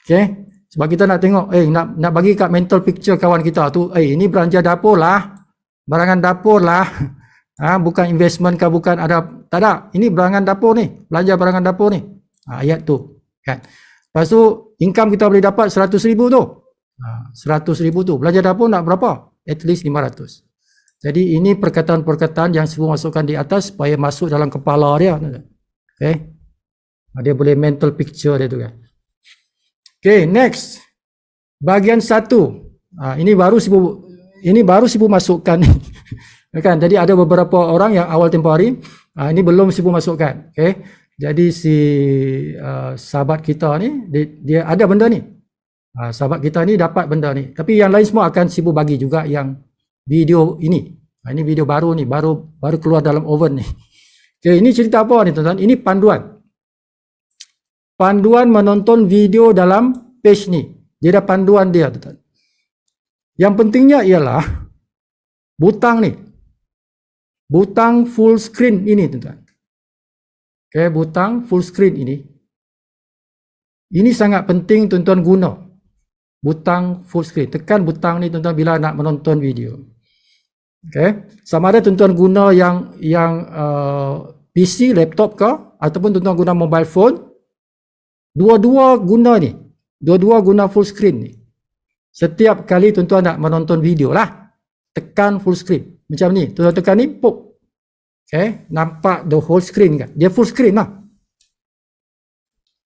Okey. Sebab kita nak tengok, nak bagi kat mental picture kawan kita tu, ini belanja dapur lah. Barangan dapur lah. Bukan investment ke, bukan ada, tak ada. Ini barangan dapur ni, belanja barangan dapur ni. Ayat tu kan. Lepas tu income kita boleh dapat 100,000 tu. 100,000 tu. Belanja dapur nak berapa? At least 500. Jadi ini perkataan-perkataan yang Sibu masukkan di atas supaya masuk dalam kepala dia. Okay. Dia boleh mental picture dia tu kan. Okay, next. Bahagian 1. Ini baru Sibu masukkan ni. Kan, jadi ada beberapa orang yang awal tempoh hari, ini belum Sibu masukkan. Okay. Jadi si sahabat kita ni, dia ada benda ni. Sahabat kita ni dapat benda ni. Tapi yang lain semua akan Sibu bagi juga yang video ini. Ini video baru ni, baru keluar dalam oven ni. Okay, ini cerita apa ni tuan-tuan? Ini panduan. Panduan menonton video dalam page ni. Dia ada panduan dia tuan-tuan. Yang pentingnya ialah butang ni. Butang full screen ini tuan-tuan. Okay, butang full screen ini. Ini sangat penting tuan-tuan guna. Butang full screen. Tekan butang ni tuan-tuan bila nak menonton video. Okay. Sama ada tuan-tuan guna yang PC, laptop ke, ataupun tuan-tuan guna mobile phone. Dua-dua guna ni. Dua-dua guna full screen ni. Setiap kali tuan-tuan nak menonton video lah, tekan full screen. Macam ni, tuan-tuan tekan ni, pop. Okay, nampak the whole screen kan? Dia full screen lah.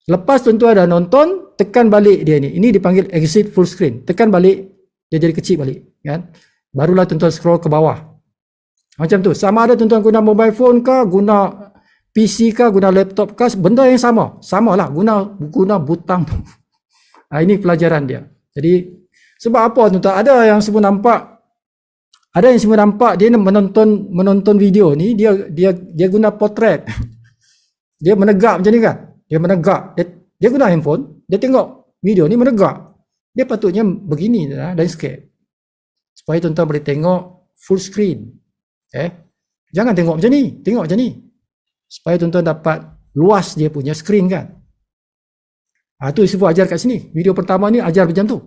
Lepas tuan-tuan dah nonton, tekan balik dia ni. Ini dipanggil exit full screen. Tekan balik, dia jadi kecil balik. Kan? Barulah tuan-tuan scroll ke bawah. Macam tu. Sama ada tuan-tuan guna mobile phone ke, guna PC ke, guna laptop ke, benda yang sama. Sama lah, guna butang tu. Ini pelajaran dia. Jadi, sebab apa tuan-tuan? Ada yang semua nampak, dia menonton video ni, dia guna portrait. Dia menegak macam ni kan? Dia menegak. Dia guna handphone, dia tengok video ni menegak. Dia patutnya begini landscape. Supaya tuan-tuan boleh tengok full screen. Jangan tengok macam ni, tengok macam ni. Supaya tuan-tuan dapat luas dia punya screen kan. Tu Sifu ajar kat sini. Video pertama ni ajar macam tu.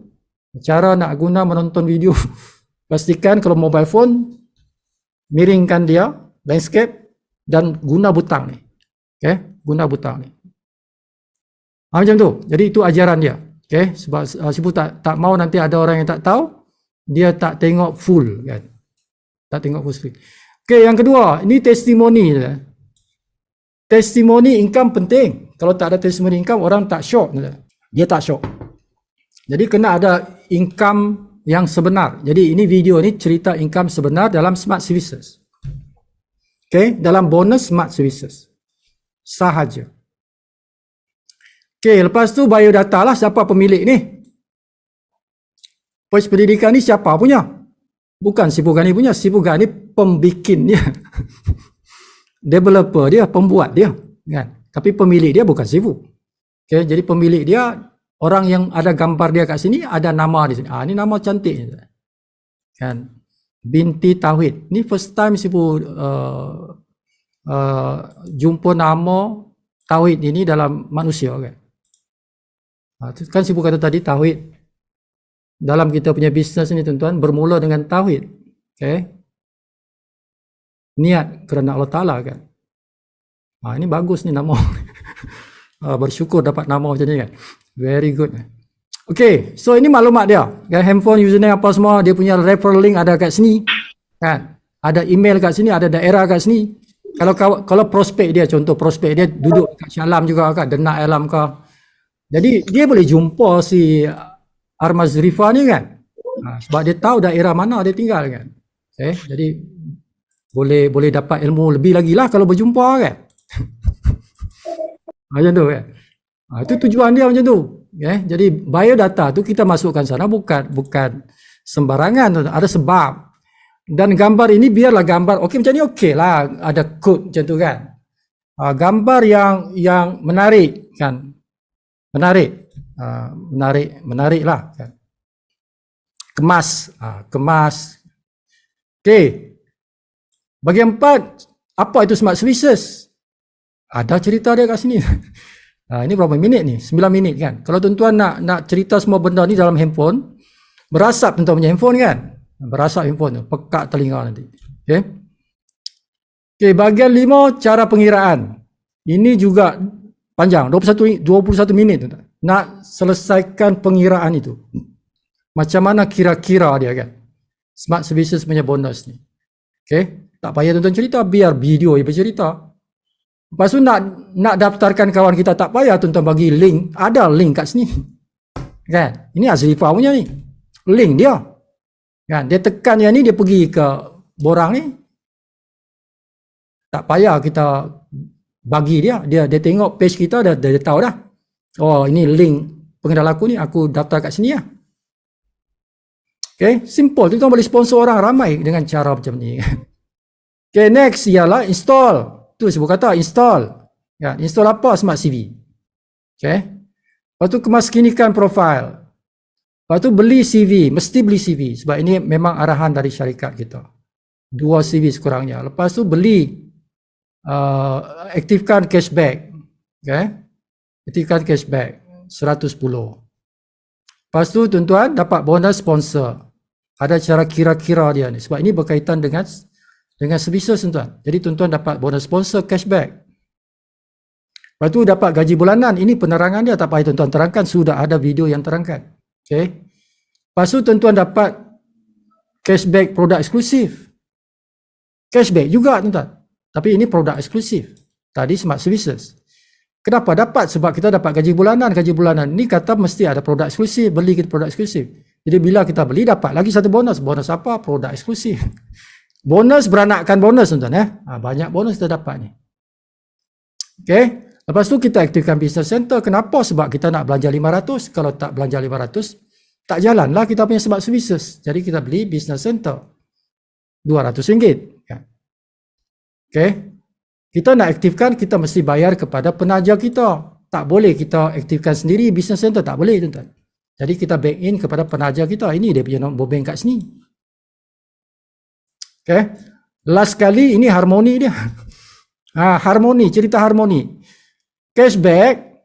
Cara nak guna menonton video. Pastikan kalau mobile phone, miringkan dia, landscape, dan guna butang ni. Okay, guna butang ni. Macam tu. Jadi itu ajaran dia. Okay, sebab Sifu tak mau nanti ada orang yang tak tahu, dia tak tengok full kan. Tak tengok full screen. Okay, yang kedua, ini testimoni. Testimoni income penting. Kalau tak ada testimoni income, orang tak syok. Dia tak syok. Jadi kena ada income yang sebenar. Jadi ini video ni cerita income sebenar dalam Smart Services. Okay, dalam bonus Smart Services sahaja. Okay, lepas tu biodata lah, siapa pemilik ni. Pos pendidikan ni siapa punya? Bukan Sipu Ghani punya. Sipu Ghani pembikin dia. Developer dia, pembuat dia, kan? Tapi pemilik dia bukan Sipu. Okay, jadi pemilik dia orang yang ada gambar dia kat sini, ada nama di sini. Ini nama cantik, kan? Binti Tauhid. Ni first time Sipu jumpa nama Tauhid ini dalam manusia, kan? Kan Sipu kata tadi Tauhid dalam kita punya bisnes ni, tuan-tuan, bermula dengan Tauhid. Okay? Niat kerana Allah Ta'ala, kan? Ini bagus ni nama. Bersyukur dapat nama macam ni, kan? Very good. Okay, so ini maklumat dia, kan? Handphone, username apa semua, dia punya referral link ada kat sini, kan? Ada email kat sini, ada daerah kat sini. Kalau prospek dia, contoh prospek dia duduk kat Syalam juga, kan? Denak Alam ke. Jadi dia boleh jumpa si Armaz Rifa ni, kan? Sebab dia tahu daerah mana dia tinggal, kan? Okay, jadi boleh dapat ilmu lebih lagi lah kalau berjumpa, kan? Macam tu, kan? Itu tujuan dia macam tu. Okay? Jadi biodata tu kita masukkan sana bukan sembarangan, ada sebab. Dan gambar ini biarlah gambar, okey macam ni, okey lah, ada kod macam tu, kan? Gambar yang menarik, kan? Menarik lah, kan? Kemas. Okey. Bahagian 4, apa itu Smart Services? Ada cerita dia kat sini. Ini berapa minit ni? 9 minit, kan? Kalau tuan-tuan nak cerita semua benda ni dalam handphone, berasap tuan-tuan punya handphone, kan? Berasap handphone tu, pekat telinga nanti. Okey. Okey, bahagian 5, cara pengiraan. Ini juga panjang, 21 minit, tuan-tuan. Nak selesaikan pengiraan itu. Macam mana kira-kira dia, kan? Smart Services punya bonus ni. Okey. Tak payah tuan-tuan cerita, biar video dia bercerita. Lepas tu nak daftarkan kawan kita, tak payah tuan-tuan bagi link. Ada link kat sini, kan? Ini Azrifah punya ni, link dia, kan? Dia tekan yang ni, dia pergi ke borang ni. Tak payah kita bagi dia tengok page kita, dia tahu dah. Oh, ini link pengendal aku ni, aku daftar kat sini lah. Okay, simple. Tuan-tuan boleh sponsor orang ramai dengan cara macam ni. Okay, next ialah install. Tu sebut kata install. Ya, install apa? Smart CV. Okay. Lepas tu kemaskinikan profil. Lepas tu beli CV. Mesti beli CV. Sebab ini memang arahan dari syarikat kita. 2 CV sekurangnya. Lepas tu beli. Aktifkan cashback. Okay. Aktifkan cashback. 110. Lepas tu tuan-tuan dapat bonus sponsor. Ada cara kira-kira dia ni. Sebab ini berkaitan dengan services, tuan-tuan. Jadi tuan-tuan dapat bonus sponsor, cashback. Lepas tu dapat gaji bulanan. Ini penerangan dia, tak payah tuan-tuan terangkan, sudah ada video yang terangkan. Okay. Lepas tu tuan-tuan dapat cashback produk eksklusif. Cashback juga, tuan-tuan. Tapi ini produk eksklusif. Tadi Smart Services. Kenapa dapat? Sebab kita dapat gaji bulanan. Gaji bulanan ni kata mesti ada produk eksklusif. Beli kita produk eksklusif. Jadi bila kita beli, dapat lagi satu bonus. Bonus apa? Produk eksklusif. Bonus beranakkan bonus, tuan-tuan. Banyak bonus kita dapat ni. Okay. Lepas tu kita aktifkan business center. Kenapa? Sebab kita nak belanja 500. Kalau tak belanja 500, tak jalanlah kita punya Smart Services. Jadi kita beli business center. RM200. Okay. Kita nak aktifkan, kita mesti bayar kepada penaja kita. Tak boleh kita aktifkan sendiri business center. Tak boleh, tuan-tuan. Jadi kita back in kepada penaja kita. Ini dia punya nombor bank kat sini. Okay. Last kali ini harmoni dia. Harmoni, cerita harmoni. Cashback,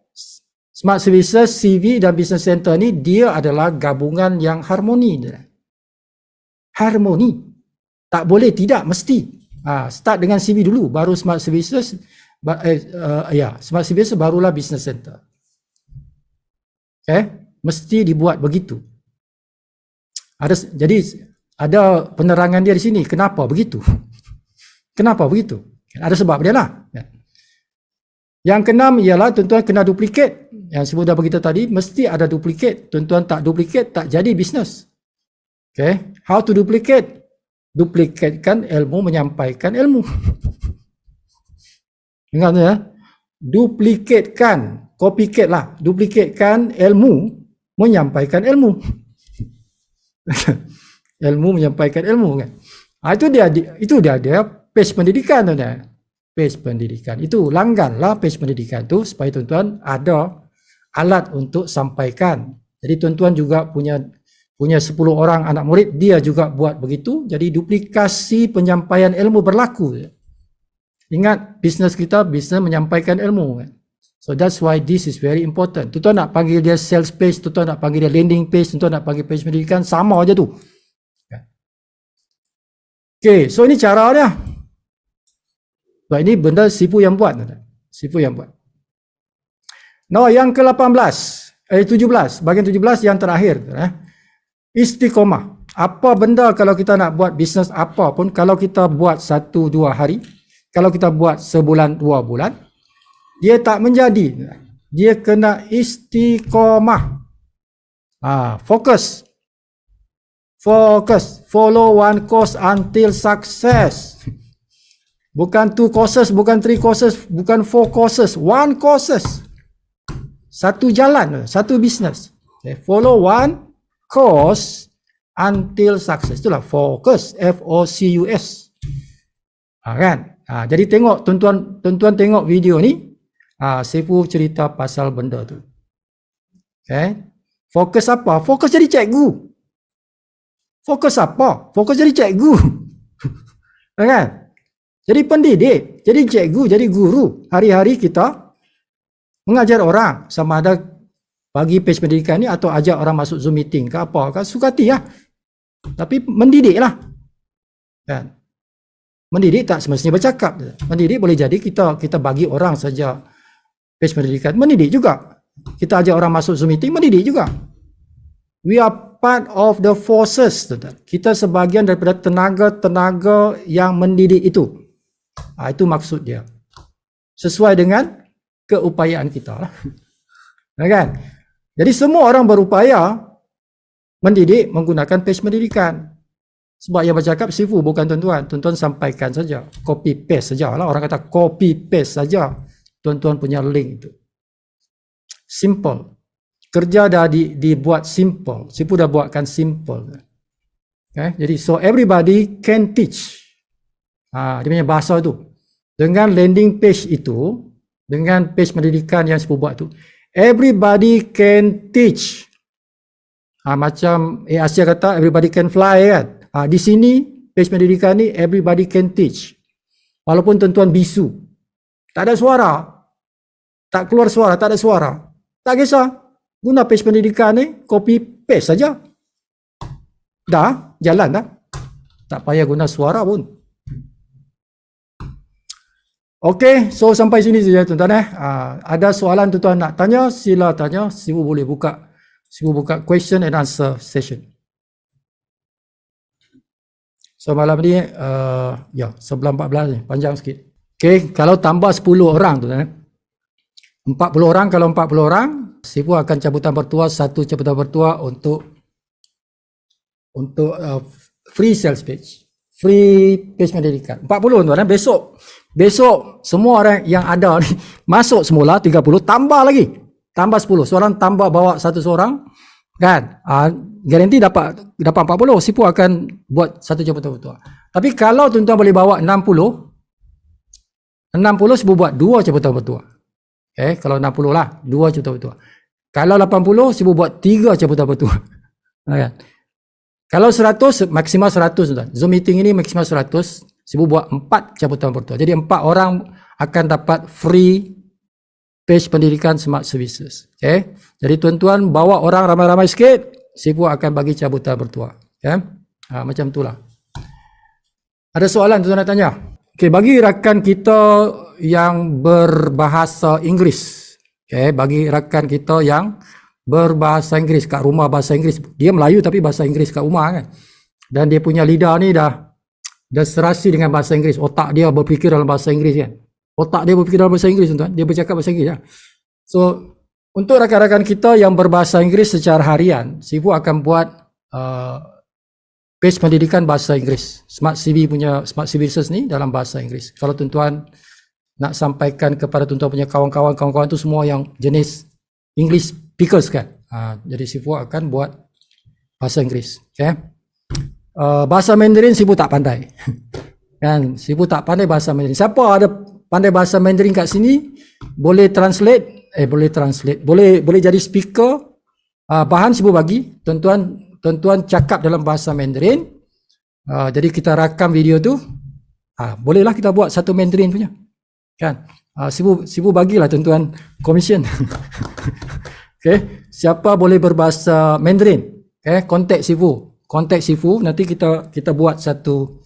Smart Services, CV dan Business Center ni dia adalah gabungan yang harmoni. Harmoni. Tak boleh, tidak, mesti. Start dengan CV dulu, baru Smart Services. Smart Services barulah Business Center. Okay. Mesti dibuat begitu. Jadi ada penerangan dia di sini. Kenapa begitu? Kenapa begitu? Ada sebab dia lah. Yang keenam ialah tuan-tuan kena duplikat. Yang sebut dah beritahu tadi, mesti ada duplikat. Tuan-tuan tak duplikat, tak jadi bisnes. Okay, how to duplicate? Duplikatekan ilmu, menyampaikan ilmu. Ingat ya, duplikatekan, copycat lah, duplikatekan ilmu, menyampaikan ilmu. Ilmu menyampaikan ilmu kan. Itu dia page pendidikan tu dia. Page pendidikan. Itu langganlah page pendidikan tu supaya tuan-tuan ada alat untuk sampaikan. Jadi tuan-tuan juga punya 10 orang anak murid, dia juga buat begitu. Jadi duplikasi penyampaian ilmu berlaku. Ingat, bisnes kita bisnes menyampaikan ilmu kan. So that's why this is very important. Tuan-tuan nak panggil dia sales page, tuan-tuan nak panggil dia landing page, tuan-tuan nak panggil page pendidikan, sama aja tu. Okay, so ini cara dia. So ini benda Sifu yang buat. Sifu yang buat. Now yang ke-18, 17, bahagian 17 yang terakhir. Istiqomah. Apa benda kalau kita nak buat bisnes apa pun, kalau kita buat 1-2 hari, kalau kita buat sebulan 2 bulan, dia tak menjadi. Dia kena istiqomah. Fokus. Fokus. Follow one course until success. Bukan 2 courses, bukan 3 courses, bukan 4 courses, 1 courses. Satu jalan, satu bisnes. Okay. Follow one course until success. Itulah fokus, F-O-C-U-S. Kan? Jadi tengok, tuan-tuan tengok video ni. Sifu cerita pasal benda tu. Okay. Fokus apa? Fokus jadi cikgu. Fokus apa? Fokus jadi cikgu. Kan? Jadi pendidik, jadi cikgu, jadi guru. Hari-hari kita mengajar orang, sama ada bagi page pendidikan ni atau ajak orang masuk Zoom meeting ke apa, kan sukati lah. Tapi mendidik lah. Kan? Mendidik tak semestinya bercakap. Mendidik boleh jadi kita bagi orang saja page pendidikan, mendidik juga. Kita ajak orang masuk Zoom meeting, mendidik juga. We are part of the forces. Kita sebahagian daripada tenaga-tenaga yang mendidik itu. Itu maksud dia. Sesuai dengan keupayaan kita lah. Kan? Jadi semua orang berupaya mendidik menggunakan page pendidikan. Sebab yang bercakap Sifu bukan tuan-tuan. Tuan-tuan sampaikan saja. Copy paste saja lah. Orang kata copy paste saja. Tuan-tuan punya link itu. Simple. Kerja dah dibuat simple. Sifu dah buatkan simple. Okay? Jadi so everybody can teach. Dia punya bahasa tu. Dengan landing page itu, dengan page pendidikan yang Sifu buat tu, everybody can teach. Macam Asia kata everybody can fly kan. Di sini page pendidikan ni everybody can teach. Walaupun tuan-tuan bisu. Tak ada suara. Tak keluar suara, tak ada suara. Tak kisah. Guna page pendidikan ni, copy paste saja. Dah, jalan dah. Tak payah guna suara pun. Okey, so sampai sini saja tuan-tuan. Ada soalan tuan-tuan nak tanya, sila tanya. Sifu boleh buka. Sifu buka question and answer session. So malam ni, 11:14 ni, panjang sikit. Okey, kalau tambah 10 orang tuan-tuan. 40 orang, kalau 40 orang, Sifu akan cabutan bertuah, 1 cabutan bertuah untuk free sales page. Free page pendidikan. 40 tuan-tuan. Besok semua orang yang ada ni masuk semula 30, tambah lagi. Tambah 10. Seorang tambah bawa satu seorang kan. Garanti dapat 40. Sifu akan buat 1 cabutan bertuah. Tapi kalau tuan-tuan boleh bawa 60 Sifu buat 2 cabutan bertuah. Kalau 60 lah, 2 cabutan bertuah. Kalau 80 Sifu buat 3 cabutan bertuah. Kan? Kalau 100 maksimal 100 tuan. Zoom meeting ini maksimal 100. Sifu buat 4 cabutan bertuah. Jadi 4 orang akan dapat free page pendidikan Smart Services. Jadi tuan-tuan bawa orang ramai-ramai sikit, Sifu akan bagi cabutan bertuah. Macam itulah. Ada soalan tuan-tuan nak tanya? Bagi rakan kita yang berbahasa Inggeris. Bagi rakan kita yang berbahasa Inggeris kat rumah, bahasa Inggeris. Dia Melayu tapi bahasa Inggeris kat rumah kan. Dan dia punya lidah ni dah serasi dengan bahasa Inggeris. Otak dia berfikir dalam bahasa Inggeris kan. Otak dia berfikir dalam bahasa Inggeris tuan-tuan. Dia bercakap bahasa Inggeris. So, untuk rakan-rakan kita yang berbahasa Inggeris secara harian, Sifu akan buat page pendidikan bahasa Inggeris. Smart CV punya Smart CV Research ni dalam bahasa Inggeris. Kalau tuan-tuan nak sampaikan kepada tuan-tuan punya kawan-kawan tu semua yang jenis English speakers kan. Jadi Sifu akan buat bahasa Inggeris. Okay. Bahasa Mandarin Sifu tak pandai. Kan, Sifu tak pandai bahasa Mandarin. Siapa ada pandai bahasa Mandarin kat sini boleh translate, boleh jadi speaker. Bahan Sifu bagi, tuan-tuan cakap dalam bahasa Mandarin. Jadi kita rakam video tu. Bolehlah kita buat satu Mandarin punya. Kan? Sifu bagilah tuan-tuan commission. Okay, siapa boleh berbahasa Mandarin? Okay, contact Sifu. Nanti kita buat satu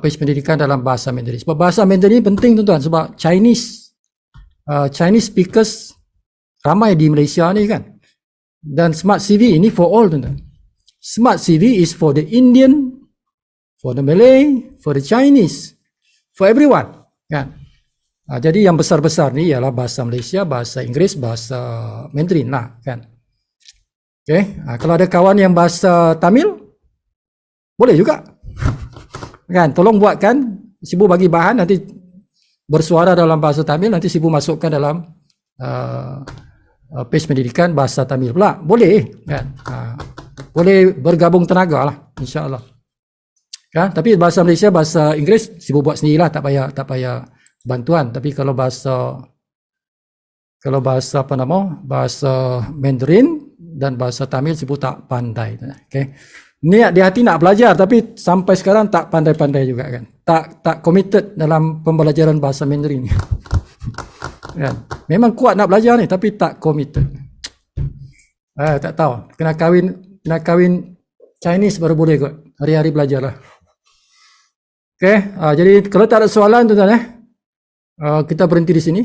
page pendidikan dalam bahasa Mandarin. Sebab bahasa Mandarin penting tuan-tuan, sebab Chinese speakers ramai di Malaysia ni kan. Dan Smart CV ini for all tuan-tuan. Smart CV is for the Indian, for the Malay, for the Chinese, for everyone. Kan? Jadi yang besar-besar ni ialah bahasa Malaysia, bahasa Inggeris, bahasa Mandarin lah kan. Okay. Kalau ada kawan yang bahasa Tamil, boleh juga. Kan, tolong buatkan, Sibu bagi bahan, nanti bersuara dalam bahasa Tamil, nanti Sibu masukkan dalam page pendidikan bahasa Tamil pula. Boleh kan. Boleh bergabung tenaga lah, insya-Allah. Kan, tapi bahasa Malaysia, bahasa Inggeris Sibu buat sendirilah, tak payah bantuan. Tapi kalau bahasa bahasa Mandarin dan bahasa Tamil Sibu tak pandai. Okay. Niat di hati nak belajar tapi sampai sekarang tak pandai-pandai juga kan. Tak committed dalam pembelajaran bahasa Mandarin. Kan. Memang kuat nak belajar ni tapi tak committed. Tak tahu. Kena kahwin Chinese baru boleh kot. Hari-hari belajarlah. Okay. Jadi kalau tak ada soalan tuan-tuan kita berhenti di sini.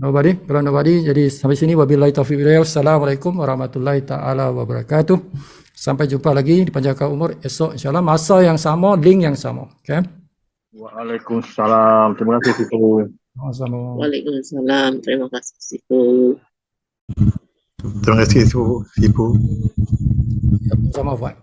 Kalau nobody, jadi sampai sini. Wabillahi taufiq wal hidayah. Assalamualaikum warahmatullahi taala wabarakatuh. Sampai jumpa lagi di Panjangkan Umur esok insya-Allah, masa yang sama, link yang sama. Okay. Waalaikumsalam. Terima kasih Sifu. Waalaikumsalam. Terima kasih Sifu. Terima kasih Sifu. Sama Fuad.